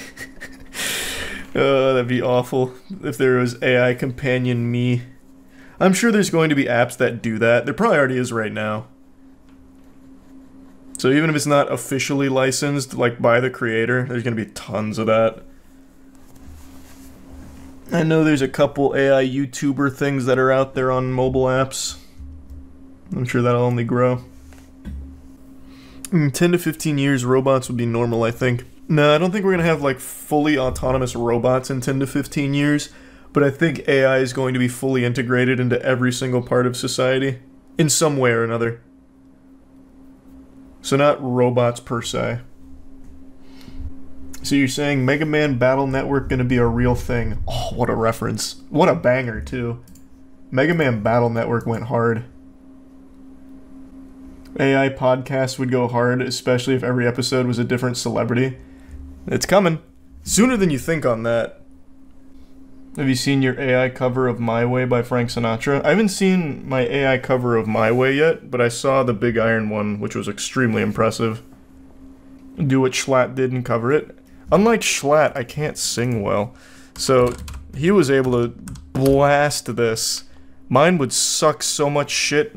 Oh, that'd be awful if there was AI companion me. I'm sure there's going to be apps that do that. There probably already is right now. So even if it's not officially licensed, like by the creator, there's gonna be tons of that. I know there's a couple AI YouTuber things that are out there on mobile apps. I'm sure that'll only grow. In 10 to 15 years, robots would be normal, I think. No, I don't think we're gonna have like fully autonomous robots in 10 to 15 years, but I think AI is going to be fully integrated into every single part of society, in some way or another. So not robots per se. So you're saying Mega Man Battle Network gonna be a real thing? Oh, what a reference. What a banger, too. Mega Man Battle Network went hard. AI podcasts would go hard, especially if every episode was a different celebrity. It's coming. Sooner than you think on that. Have you seen your AI cover of My Way by Frank Sinatra? I haven't seen my AI cover of My Way yet, but I saw the Big Iron one, which was extremely impressive. Do what Schlatt did and cover it. Unlike Schlatt, I can't sing well, so he was able to blast this. Mine would suck so much shit.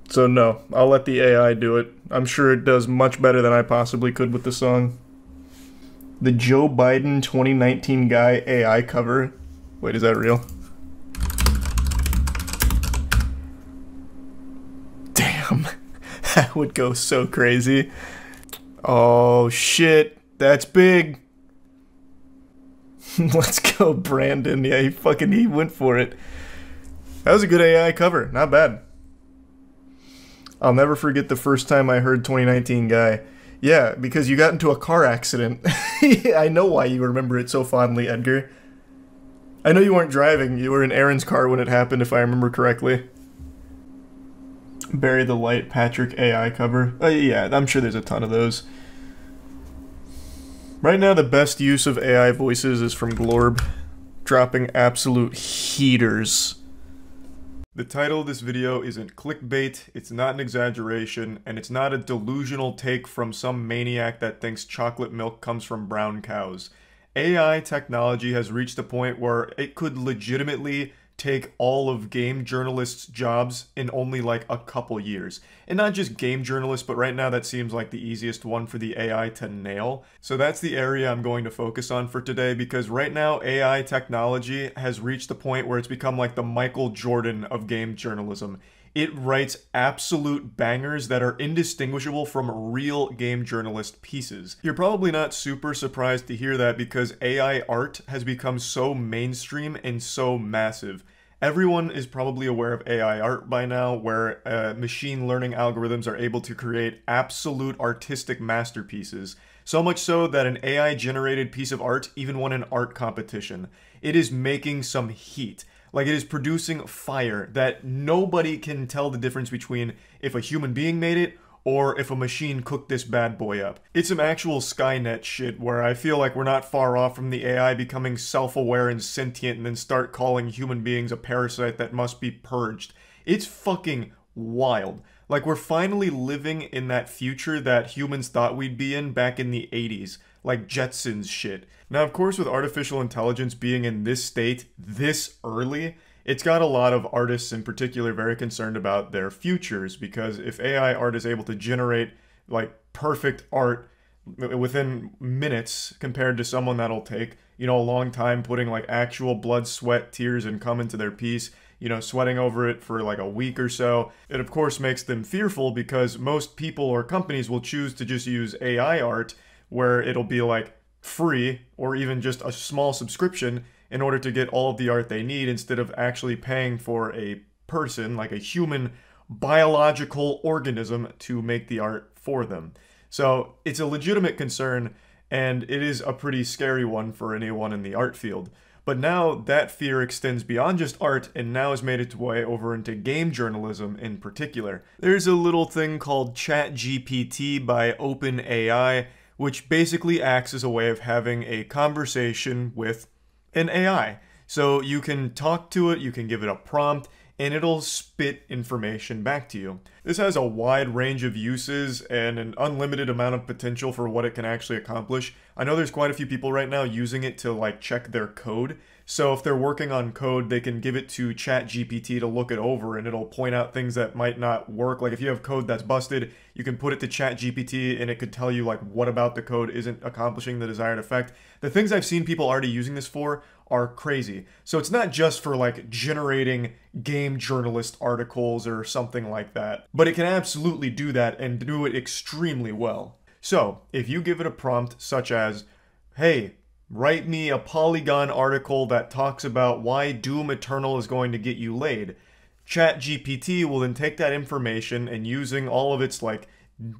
So no, I'll let the AI do it. I'm sure it does much better than I possibly could with the song. The Joe Biden 2019 guy AI cover. Wait, is that real? Damn. That would go so crazy. Oh shit. That's big. Let's go, Brandon. Yeah, he went for it. That was a good AI cover. Not bad. I'll never forget the first time I heard 2019 guy. Yeah, because you got into a car accident. I know why you remember it so fondly, Edgar. I know you weren't driving. You were in Aaron's car when it happened, if I remember correctly. Bury the Light Patrick AI cover. Yeah, I'm sure there's a ton of those. Right now, the best use of AI voices is from Glorb, dropping absolute heaters. The title of this video isn't clickbait, it's not an exaggeration, and it's not a delusional take from some maniac that thinks chocolate milk comes from brown cows. AI technology has reached a point where it could legitimately take all of game journalists' jobs in only like a couple years. And not just game journalists, but right now that seems like the easiest one for the AI to nail. So that's the area I'm going to focus on for today, because right now AI technology has reached the point where it's become like the Michael Jordan of game journalism. It writes absolute bangers that are indistinguishable from real game journalist pieces. You're probably not super surprised to hear that because AI art has become so mainstream and so massive. Everyone is probably aware of AI art by now, where machine learning algorithms are able to create absolute artistic masterpieces. So much so that an AI-generated piece of art even won an art competition. It is making some heat. Like, it is producing fire that nobody can tell the difference between if a human being made it or if a machine cooked this bad boy up. It's some actual Skynet shit where I feel like we're not far off from the AI becoming self-aware and sentient and then start calling human beings a parasite that must be purged. It's fucking wild. Like, we're finally living in that future that humans thought we'd be in back in the 80s. Like Jetsons shit. Now, of course, with artificial intelligence being in this state this early, it's got a lot of artists in particular very concerned about their futures, because if AI art is able to generate like perfect art within minutes compared to someone that'll take, you know, a long time putting like actual blood, sweat, tears, and cum into their piece, you know, sweating over it for like a week or so, it of course makes them fearful because most people or companies will choose to just use AI art where it'll be like free or even just a small subscription in order to get all of the art they need instead of actually paying for a person, like a human biological organism, to make the art for them. So it's a legitimate concern, and it is a pretty scary one for anyone in the art field. But now that fear extends beyond just art and now has made its way over into game journalism in particular. There's a little thing called ChatGPT by OpenAI, which basically acts as a way of having a conversation with an AI. So you can talk to it, you can give it a prompt, and it'll spit information back to you. This has a wide range of uses and an unlimited amount of potential for what it can actually accomplish. I know there's quite a few people right now using it to like check their code, So if they're working on code, they can give it to ChatGPT to look it over, and it'll point out things that might not work. Like if you have code that's busted, you can put it to ChatGPT and it could tell you like what about the code isn't accomplishing the desired effect. The things I've seen people already using this for are crazy. So it's not just for like generating game journalist articles or something like that, but it can absolutely do that and do it extremely well. So if you give it a prompt such as, hey, write me a Polygon article that talks about why Doom Eternal is going to get you laid, ChatGPT will then take that information and using all of its like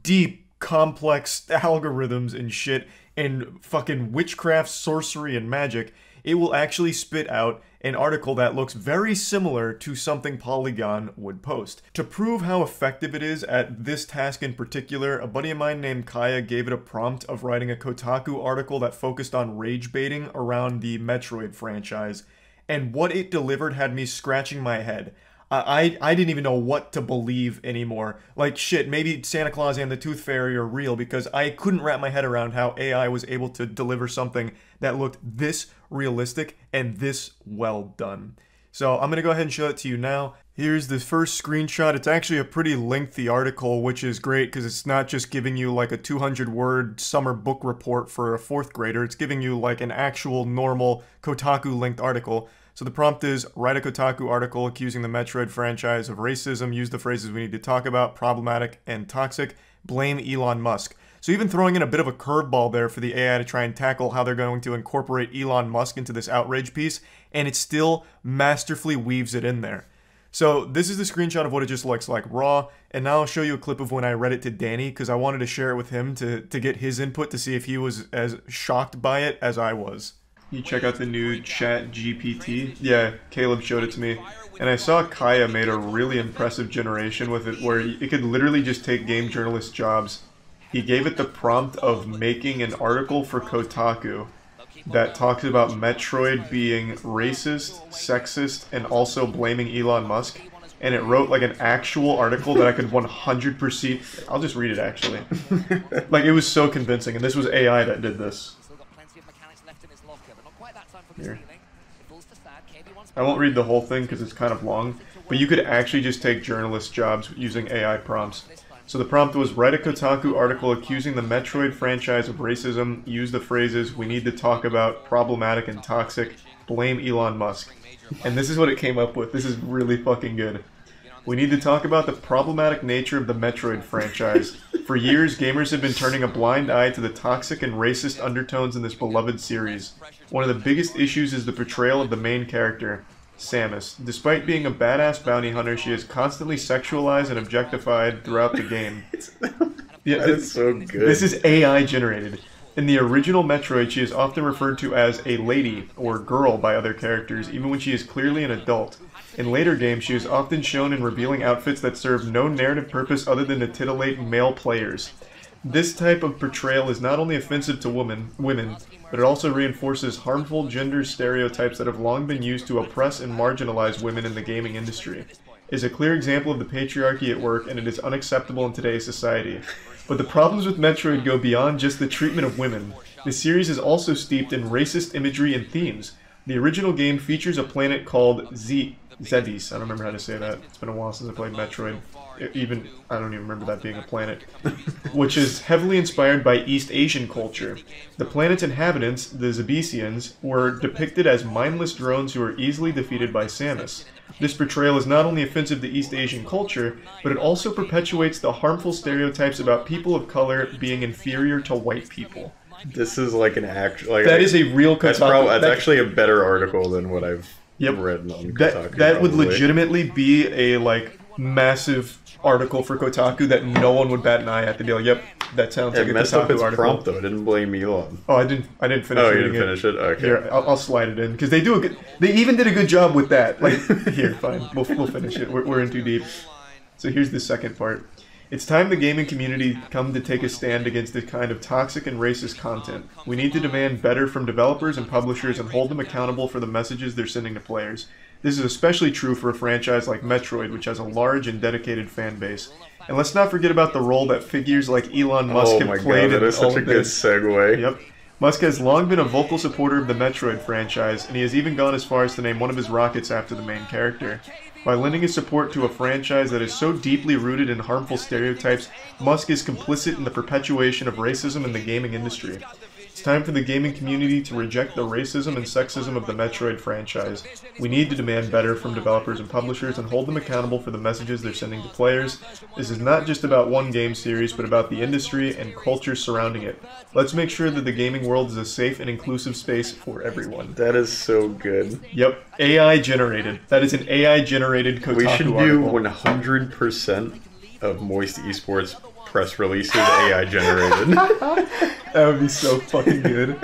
deep, complex algorithms and shit and fucking witchcraft, sorcery, and magic, it will actually spit out an article that looks very similar to something Polygon would post. To prove how effective it is at this task in particular, a buddy of mine named Kaya gave it a prompt of writing a Kotaku article that focused on rage baiting around the Metroid franchise, and what it delivered had me scratching my head. I didn't even know what to believe anymore. Like, shit, maybe Santa Claus and the Tooth Fairy are real, because I couldn't wrap my head around how AI was able to deliver something that looked this realistic and this well done. So I'm going to go ahead and show it to you now. Here's the first screenshot. It's actually a pretty lengthy article, which is great because it's not just giving you like a 200-word summer book report for a 4th grader. It's giving you like an actual normal Kotaku-linked article. So the prompt is, write a Kotaku article accusing the Metroid franchise of racism, use the phrases we need to talk about, problematic and toxic, blame Elon Musk. So even throwing in a bit of a curveball there for the AI to try and tackle how they're going to incorporate Elon Musk into this outrage piece, and it still masterfully weaves it in there. So this is the screenshot of what it just looks like raw, and now I'll show you a clip of when I read it to Danny, because I wanted to share it with him to get his input to see if he was as shocked by it as I was. You check out the new ChatGPT. Yeah, Caleb showed it to me. And I saw Kaya made a really impressive generation with it where it could literally just take game journalist jobs. He gave it the prompt of making an article for Kotaku that talks about Metroid being racist, sexist, and also blaming Elon Musk. And it wrote like an actual article that I could 100%... I'll just read it actually. Like, it was so convincing, and this was AI that did this. Here. I won't read the whole thing because it's kind of long, but you could actually just take journalist jobs using AI prompts. So the prompt was, write a Kotaku article accusing the Metroid franchise of racism, use the phrases we need to talk about, problematic and toxic, blame Elon Musk. And this is what it came up with. This is really fucking good. We need to talk about the problematic nature of the Metroid franchise. For years, gamers have been turning a blind eye to the toxic and racist undertones in this beloved series. One of the biggest issues is the portrayal of the main character, Samus. Despite being a badass bounty hunter, she is constantly sexualized and objectified throughout the game. Yeah, that's so good. This is AI generated. In the original Metroid, she is often referred to as a lady or girl by other characters, even when she is clearly an adult. In later games, she is often shown in revealing outfits that serve no narrative purpose other than to titillate male players. This type of portrayal is not only offensive to women, but it also reinforces harmful gender stereotypes that have long been used to oppress and marginalize women in the gaming industry. It is a clear example of the patriarchy at work, and it is unacceptable in today's society. But the problems with Metroid go beyond just the treatment of women. The series is also steeped in racist imagery and themes. The original game features a planet called Zedis. I don't remember how to say that. It's been a while since I played Metroid. I don't even remember that being a planet. Which is heavily inspired by East Asian culture. The planet's inhabitants, the Zebesians, were depicted as mindless drones who were easily defeated by Samus. This portrayal is not only offensive to East Asian culture, but it also perpetuates the harmful stereotypes about people of color being inferior to white people. This is like an actual... Like, that is a real Kotaku... That's actually a better article than what I've read on Kotaku. That would legitimately be a, like, massive article for Kotaku that no one would bat an eye at to be like, yep, that sounds like a messed up Kotaku its article. prompt, though. It didn't blame Elon. Oh, I didn't finish it. Oh, you didn't finish it? Okay. Here, I'll slide it in, because they do a good... They even did a good job with that. Like, here, fine. We'll finish it. We're in too deep. So here's the second part. It's time the gaming community come to take a stand against this kind of toxic and racist content. We need to demand better from developers and publishers and hold them accountable for the messages they're sending to players. This is especially true for a franchise like Metroid, which has a large and dedicated fan base. And let's not forget about the role that figures like Elon Musk have played in all of this. That is such a good segue. Yep. Musk has long been a vocal supporter of the Metroid franchise, and he has even gone as far as to name one of his rockets after the main character. By lending his support to a franchise that is so deeply rooted in harmful stereotypes, Musk is complicit in the perpetuation of racism in the gaming industry. It's time for the gaming community to reject the racism and sexism of the Metroid franchise. We need to demand better from developers and publishers and hold them accountable for the messages they're sending to players. This is not just about one game series, but about the industry and culture surrounding it. Let's make sure that the gaming world is a safe and inclusive space for everyone. That is so good. Yep, AI generated. That is an AI generated Kotaku We should do article. 100% of Moist Esports press releases AI generated. That would be so fucking good.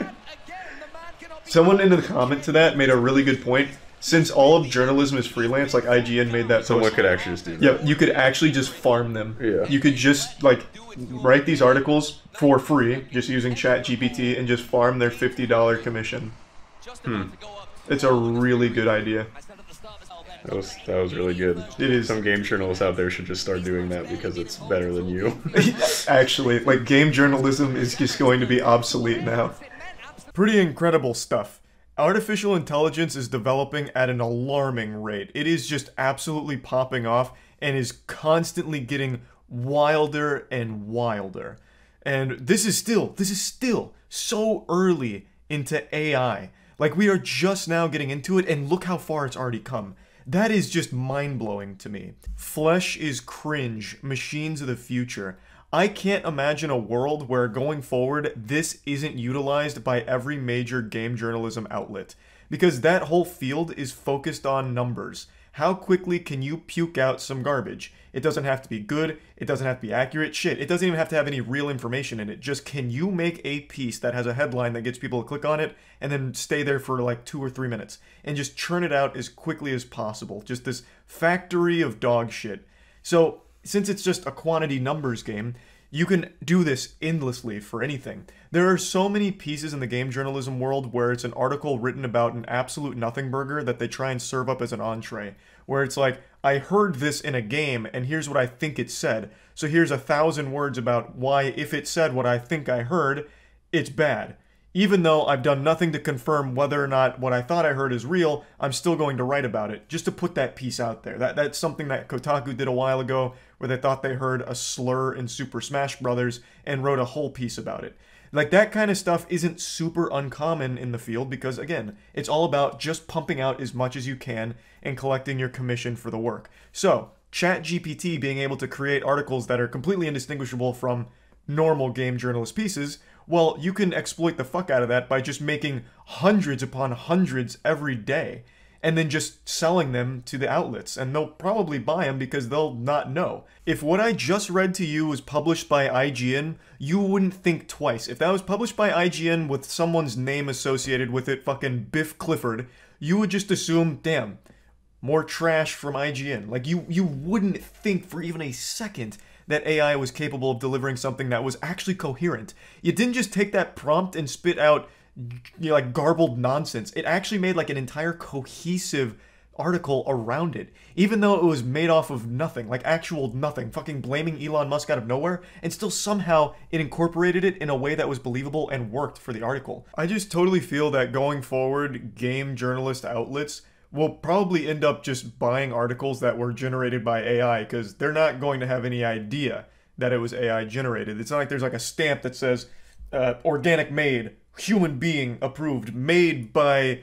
Someone in the comment to that made a really good point. Since all of journalism is freelance, like IGN made that Someone post. could actually just do that. Yeah, you could actually just farm them. Yeah. You could just, like, write these articles for free, just using ChatGPT, and just farm their $50 commission. It's a really good idea. That was really good. It is. Some game journalists out there should just start doing that because it's better than you. Actually, like, game journalism is just going to be obsolete now. Pretty incredible stuff. Artificial intelligence is developing at an alarming rate. It is just absolutely popping off and is constantly getting wilder and wilder. And this is still so early into AI. Like, we are just now getting into it, and look how far it's already come. That is just mind-blowing to me. Flesh is cringe, machines of the future. I can't imagine a world where, going forward, this isn't utilized by every major game journalism outlet. Because that whole field is focused on numbers. How quickly can you puke out some garbage? It doesn't have to be good, it doesn't have to be accurate, shit, it doesn't even have to have any real information in it. Just, can you make a piece that has a headline that gets people to click on it, and then stay there for like 2 or 3 minutes, and just churn it out as quickly as possible. Just this factory of dog shit. So, since it's just a quantity numbers game, you can do this endlessly for anything. There are so many pieces in the game journalism world where it's an article written about an absolute nothing burger that they try and serve up as an entree. Where it's like, I heard this in a game, and here's what I think it said. So here's 1,000 words about why, if it said what I think I heard, it's bad. Even though I've done nothing to confirm whether or not what I thought I heard is real, I'm still going to write about it, just to put that piece out there. That's something that Kotaku did a while ago, where they thought they heard a slur in Super Smash Bros. And wrote a whole piece about it. Like, that kind of stuff isn't super uncommon in the field because, again, it's all about just pumping out as much as you can and collecting your commission for the work. So, ChatGPT being able to create articles that are completely indistinguishable from normal game journalist pieces, well, you can exploit the fuck out of that by just making hundreds upon hundreds every day and then just selling them to the outlets, and they'll probably buy them because they'll not know. If what I just read to you was published by IGN, you wouldn't think twice. If that was published by IGN with someone's name associated with it, fucking Biff Clifford, you would just assume, damn, more trash from IGN. Like, you wouldn't think for even a second that AI was capable of delivering something that was actually coherent. You didn't just take that prompt and spit out, you know, like, garbled nonsense. It actually made like an entire cohesive article around it, even though it was made off of nothing, like actual nothing, fucking blaming Elon Musk out of nowhere, and still somehow it incorporated it in a way that was believable and worked for the article. I just totally feel that going forward, game journalist outlets will probably end up just buying articles that were generated by AI, because they're not going to have any idea that it was AI generated. It's not like there's like a stamp that says organic made, human being approved, made by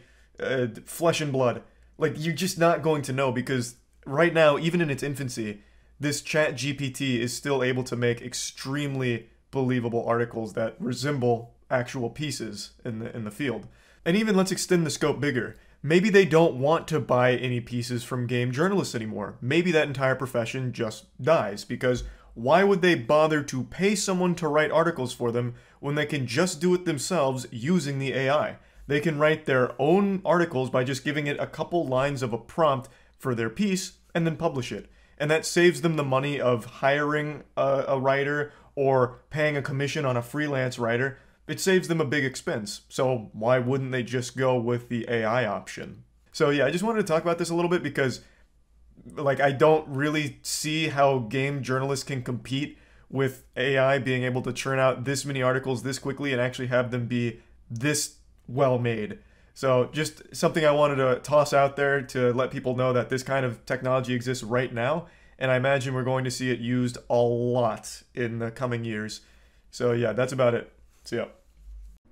flesh and blood. Like, you're just not going to know, because right now, even in its infancy, this ChatGPT is still able to make extremely believable articles that resemble actual pieces in the field. And even, let's extend the scope bigger. Maybe they don't want to buy any pieces from game journalists anymore. Maybe that entire profession just dies, because why would they bother to pay someone to write articles for them when they can just do it themselves using the AI? They can write their own articles by just giving it a couple lines of a prompt for their piece and then publish it. And that saves them the money of hiring a writer or paying a commission on a freelance writer. It saves them a big expense. So why wouldn't they just go with the AI option? So yeah, I just wanted to talk about this a little bit because, like, I don't really see how game journalists can compete with AI being able to churn out this many articles this quickly and actually have them be this well made. So just something I wanted to toss out there to let people know that this kind of technology exists right now, and I imagine we're going to see it used a lot in the coming years. So yeah, that's about it. See ya.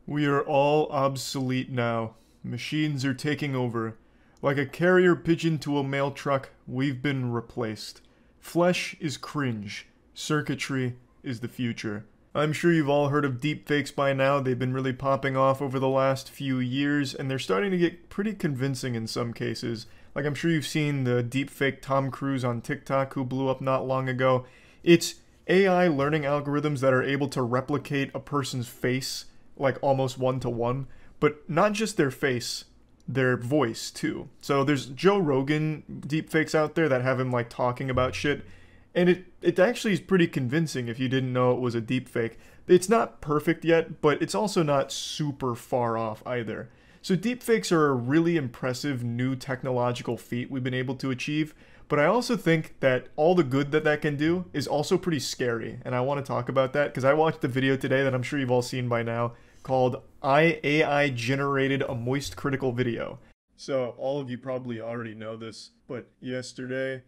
We are all obsolete now. Machines are taking over. Like a carrier pigeon to a mail truck, we've been replaced. Flesh is cringe. Circuitry is the future. I'm sure you've all heard of deepfakes by now. They've been really popping off over the last few years, and they're starting to get pretty convincing in some cases. Like, I'm sure you've seen the deepfake Tom Cruise on TikTok who blew up not long ago. It's AI learning algorithms that are able to replicate a person's face, like almost one-to-one, but not just their face, their voice too. So there's Joe Rogan deepfakes out there that have him like talking about shit, and it actually is pretty convincing if you didn't know it was a deepfake. It's not perfect yet, but it's also not super far off either. So deepfakes are a really impressive new technological feat we've been able to achieve, but I also think that all the good that that can do is also pretty scary, and I want to talk about that because I watched the video today that I'm sure you've all seen by now called AI generated a moist critical video. So all of you probably already know this, but yesterday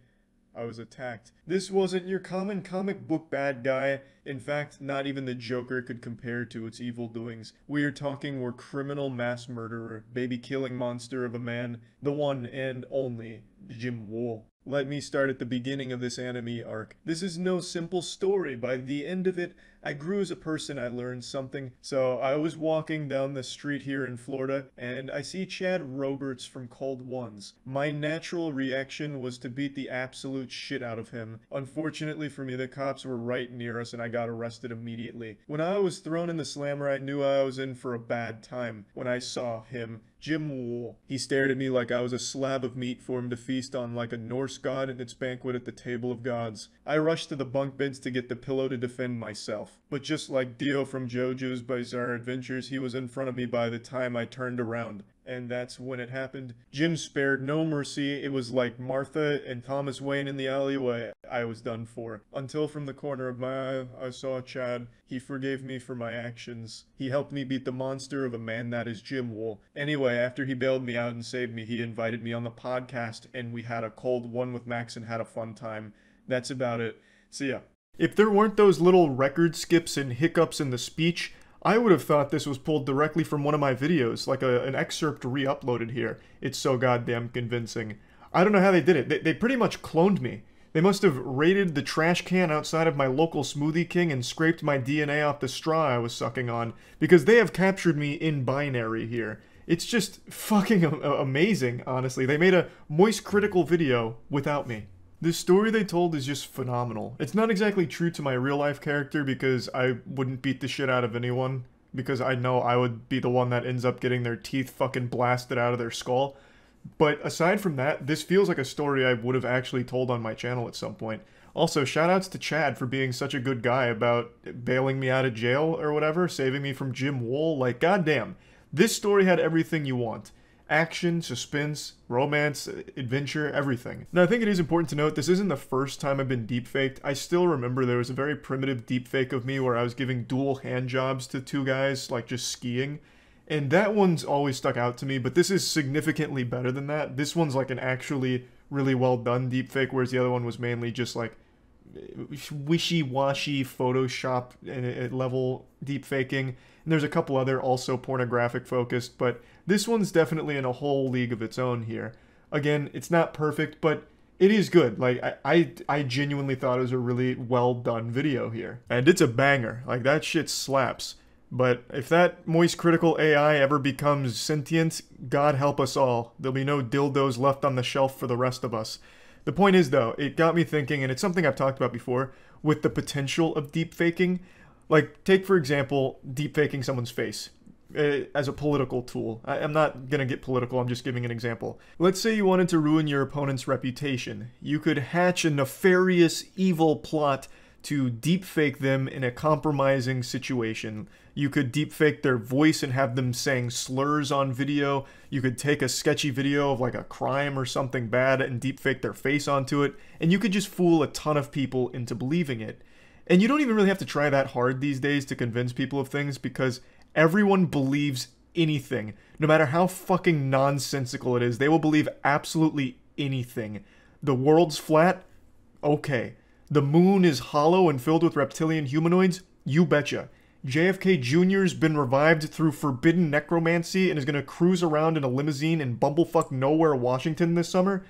I was attacked. This wasn't your common comic book bad guy. In fact, not even the Joker could compare to its evil doings. We are talking war criminal mass murderer, baby-killing monster of a man, the one and only Jim Wool. Let me start at the beginning of this anime arc. This is no simple story. By the end of it, I grew as a person, I learned something. So I was walking down the street here in Florida, and I see Chad Roberts from Cold Ones. My natural reaction was to beat the absolute shit out of him. Unfortunately for me, the cops were right near us and I got arrested immediately. When I was thrown in the slammer, I knew I was in for a bad time. When I saw him, Jim Wool. He stared at me like I was a slab of meat for him to feast on, like a Norse god in its banquet at the table of gods. I rushed to the bunk beds to get the pillow to defend myself. But just like Dio from JoJo's Bizarre Adventures, he was in front of me by the time I turned around. And that's when it happened. Jim spared no mercy. It was like Martha and Thomas Wayne in the alleyway. I was done for. Until from the corner of my eye, I saw Chad. He forgave me for my actions. He helped me beat the monster of a man that is Jim Wool. Anyway, after he bailed me out and saved me, he invited me on the podcast, and we had a cold one with Max and had a fun time. That's about it. See ya. If there weren't those little record skips and hiccups in the speech, I would have thought this was pulled directly from one of my videos, like an excerpt re-uploaded here. It's so goddamn convincing. I don't know how they did it. They pretty much cloned me. They must have raided the trash can outside of my local Smoothie King and scraped my DNA off the straw I was sucking on, because they have captured me in binary here. It's just fucking amazing, honestly. They made a moist critical video without me. The story they told is just phenomenal. It's not exactly true to my real-life character because I wouldn't beat the shit out of anyone, because I know I would be the one that ends up getting their teeth fucking blasted out of their skull. But aside from that, this feels like a story I would have actually told on my channel at some point. Also, shoutouts to Chad for being such a good guy about bailing me out of jail or whatever, saving me from Jim Wool. Like, goddamn, this story had everything you want. Action, suspense, romance, adventure, everything. Now, I think it is important to note this isn't the first time I've been deepfaked. I still remember there was a very primitive deepfake of me where I was giving dual hand jobs to two guys, like just skiing. And that one's always stuck out to me, but this is significantly better than that. This one's like an actually really well done deepfake, whereas the other one was mainly just like wishy-washy Photoshop level deepfaking. And there's a couple other also pornographic focused, but this one's definitely in a whole league of its own here. Again, it's not perfect, but it is good. Like, I genuinely thought it was a really well done video here. And it's a banger. Like, that shit slaps. But if that moist critical AI ever becomes sentient, God help us all. There'll be no dildos left on the shelf for the rest of us. The point is, though, it got me thinking, and it's something I've talked about before, with the potential of deepfaking. Like, take, for example, deepfaking someone's face as a political tool. I'm not going to get political, I'm just giving an example. Let's say you wanted to ruin your opponent's reputation. You could hatch a nefarious, evil plot to deepfake them in a compromising situation. You could deepfake their voice and have them saying slurs on video. You could take a sketchy video of like a crime or something bad and deepfake their face onto it. And you could just fool a ton of people into believing it. And you don't even really have to try that hard these days to convince people of things because everyone believes anything. No matter how fucking nonsensical it is, they will believe absolutely anything. The world's flat? Okay. The moon is hollow and filled with reptilian humanoids? You betcha. JFK Jr.'s been revived through forbidden necromancy and is gonna cruise around in a limousine in bumblefuck nowhere, Washington this summer?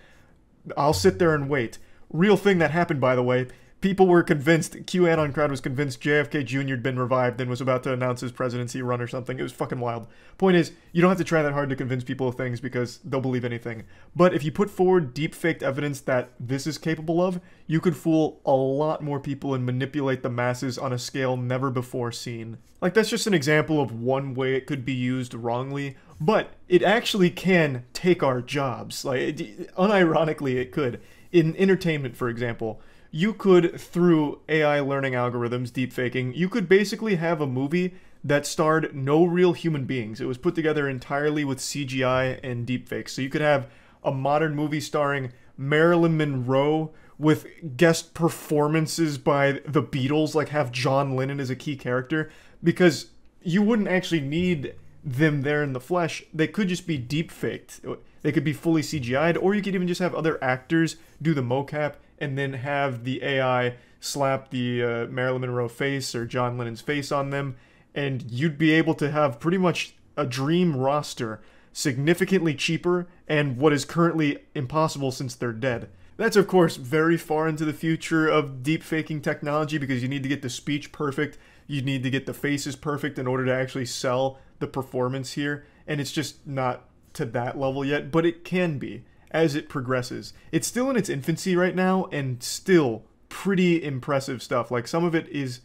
I'll sit there and wait. Real thing that happened, by the way. People were convinced, QAnon crowd was convinced JFK Jr. had been revived and was about to announce his presidency run or something. It was fucking wild. Point is, you don't have to try that hard to convince people of things because they'll believe anything. But if you put forward deep-faked evidence that this is capable of, you could fool a lot more people and manipulate the masses on a scale never before seen. Like, that's just an example of one way it could be used wrongly, but it actually can take our jobs. Like, unironically, it could. In entertainment, for example, you could, through AI learning algorithms, deepfaking, you could basically have a movie that starred no real human beings. It was put together entirely with CGI and deepfakes. So you could have a modern movie starring Marilyn Monroe with guest performances by the Beatles, like have John Lennon as a key character, because you wouldn't actually need them there in the flesh. They could just be deepfaked. They could be fully CGI'd, or you could even just have other actors do the mocap and then have the AI slap the Marilyn Monroe face or John Lennon's face on them, and you'd be able to have pretty much a dream roster, significantly cheaper, and what is currently impossible since they're dead. That's, of course, very far into the future of deepfaking technology because you need to get the speech perfect, you need to get the faces perfect in order to actually sell the performance here, and it's just not to that level yet, but it can be as it progresses. It's still in its infancy right now, and still pretty impressive stuff. Like, some of it is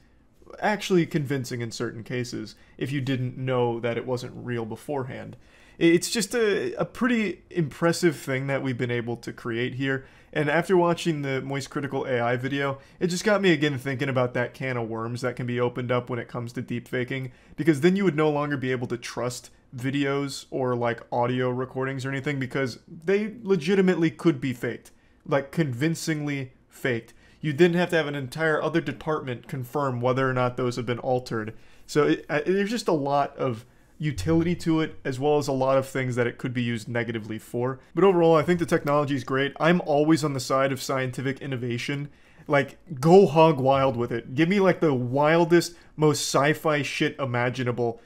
actually convincing in certain cases, if you didn't know that it wasn't real beforehand. It's just a pretty impressive thing that we've been able to create here, and after watching the Moist Critical AI video, it just got me again thinking about that can of worms that can be opened up when it comes to deepfaking, because then you would no longer be able to trust videos or like audio recordings or anything because they legitimately could be faked, like convincingly faked. You didn't have to have an entire other department confirm whether or not those have been altered. So there's just a lot of utility to it, as well as a lot of things that it could be used negatively for. But overall, I think the technology is great. I'm always on the side of scientific innovation. Like, go hog wild with it. Give me like the wildest, most sci-fi shit imaginable.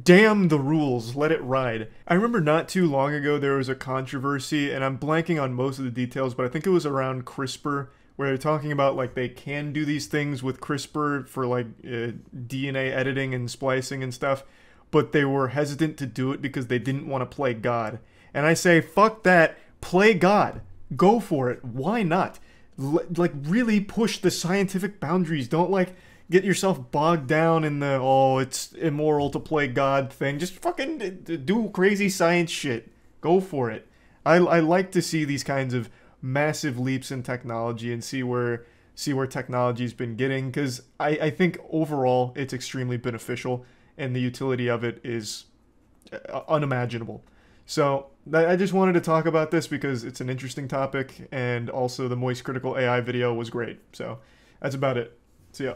Damn the rules, let it ride. I remember not too long ago there was a controversy, and I'm blanking on most of the details, but I think it was around CRISPR, where they're talking about like they can do these things with CRISPR for like DNA editing and splicing and stuff, but they were hesitant to do it because they didn't want to play God. And I say, fuck that, play God. Go for it, why not? Like, really push the scientific boundaries. Don't like get yourself bogged down in the, oh, it's immoral to play God thing. Just fucking do crazy science shit. Go for it. I like to see these kinds of massive leaps in technology and see where technology's been getting, because I think overall it's extremely beneficial and the utility of it is unimaginable. So I just wanted to talk about this because it's an interesting topic, and also the Moist Critical AI video was great. So that's about it. See ya.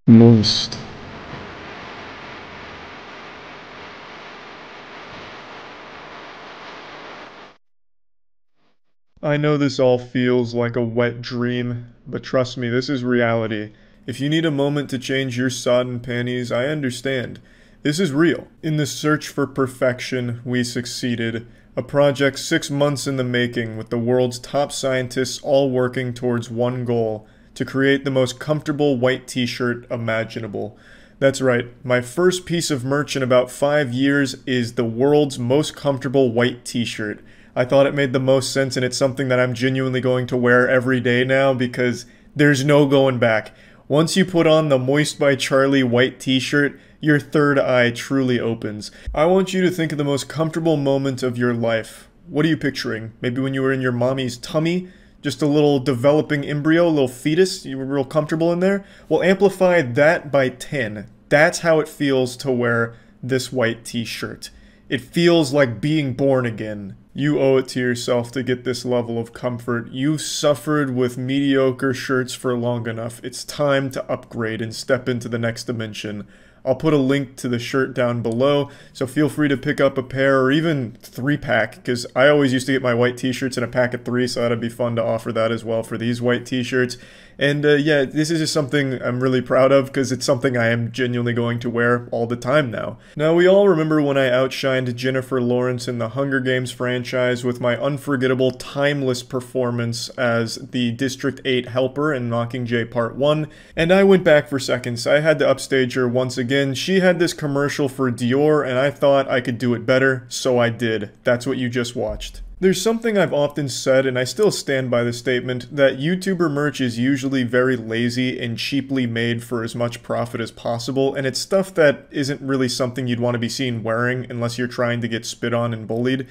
Moist. I know this all feels like a wet dream, but trust me, this is reality. If you need a moment to change your sodden panties, I understand. This is real. In the search for perfection, we succeeded. A project 6 months in the making with the world's top scientists all working towards one goal, to create the most comfortable white t-shirt imaginable. That's right, my first piece of merch in about 5 years is the world's most comfortable white t-shirt. I thought it made the most sense, and it's something that I'm genuinely going to wear every day now because there's no going back. Once you put on the Moist by Charlie white t-shirt, your third eye truly opens. I want you to think of the most comfortable moment of your life. What are you picturing? Maybe when you were in your mommy's tummy? Just a little developing embryo, a little fetus, you were real comfortable in there? Well, amplify that by 10. That's how it feels to wear this white t-shirt. It feels like being born again. You owe it to yourself to get this level of comfort. You've suffered with mediocre shirts for long enough. It's time to upgrade and step into the next dimension. I'll put a link to the shirt down below, so feel free to pick up a pair or even 3-pack, because I always used to get my white t-shirts in a pack of 3, so that'd be fun to offer that as well for these white t-shirts. And yeah, this is just something I'm really proud of, because it's something I am genuinely going to wear all the time now. Now, we all remember when I outshined Jennifer Lawrence in the Hunger Games franchise with my unforgettable, timeless performance as the District 8 helper in Mockingjay Part 1, and I went back for seconds. I had to upstage her once again. She had this commercial for Dior, and I thought I could do it better, so I did. That's what you just watched. There's something I've often said, and I still stand by the statement, that YouTuber merch is usually very lazy and cheaply made for as much profit as possible, and it's stuff that isn't really something you'd want to be seen wearing unless you're trying to get spit on and bullied.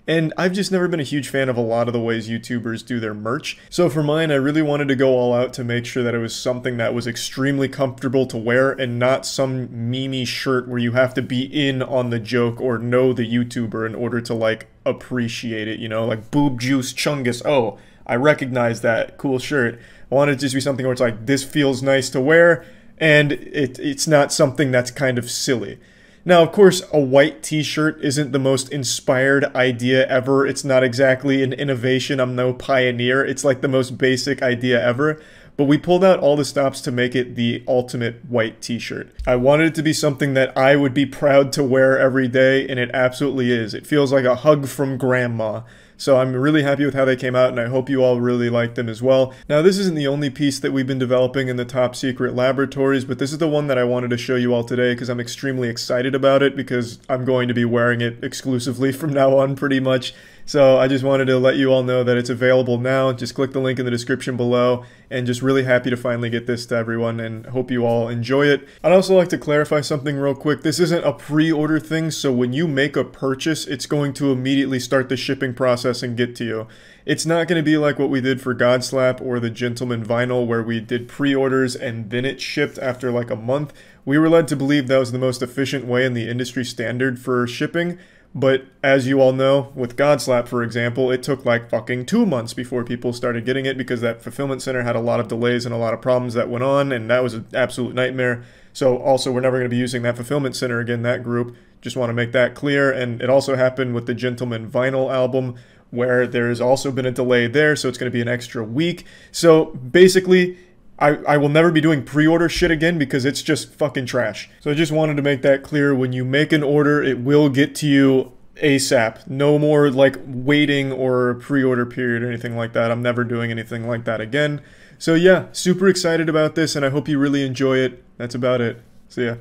And I've just never been a huge fan of a lot of the ways YouTubers do their merch. So for mine, I really wanted to go all out to make sure that it was something that was extremely comfortable to wear and not some memey shirt where you have to be in on the joke or know the YouTuber in order to, like, appreciate it, you know? Like Boob Juice Chungus. Oh, I recognize that. Cool shirt. I wanted it to just be something where it's like, this feels nice to wear, and it's not something that's kind of silly. Now, of course, a white t-shirt isn't the most inspired idea ever. It's not exactly an innovation. I'm no pioneer. It's like the most basic idea ever. But we pulled out all the stops to make it the ultimate white t-shirt. I wanted it to be something that I would be proud to wear every day, and it absolutely is. It feels like a hug from grandma. So I'm really happy with how they came out, and I hope you all really like them as well. Now, this isn't the only piece that we've been developing in the top secret laboratories, but this is the one that I wanted to show you all today because I'm extremely excited about it, because I'm going to be wearing it exclusively from now on pretty much. So I just wanted to let you all know that it's available now. Just click the link in the description below, and just really happy to finally get this to everyone, and hope you all enjoy it. I'd also like to clarify something real quick. This isn't a pre-order thing, so when you make a purchase, it's going to immediately start the shipping process and get to you. It's not going to be like what we did for Godslap or the Gentleman Vinyl, where we did pre-orders and then it shipped after like a month. We were led to believe that was the most efficient way in the industry standard for shipping. But as you all know, with Godslap, for example, it took like fucking 2 months before people started getting it because that fulfillment center had a lot of delays and a lot of problems that went on, and that was an absolute nightmare. So also, we're never going to be using that fulfillment center again, that group. Just want to make that clear. And it also happened with the Gentleman Vinyl album, where there's also been a delay there, so it's going to be an extra week. So basically, I will never be doing pre-order shit again because it's just fucking trash. So I just wanted to make that clear. When you make an order, it will get to you ASAP. No more like waiting or a pre-order period or anything like that. I'm never doing anything like that again. So yeah, super excited about this, and I hope you really enjoy it. That's about it. See ya.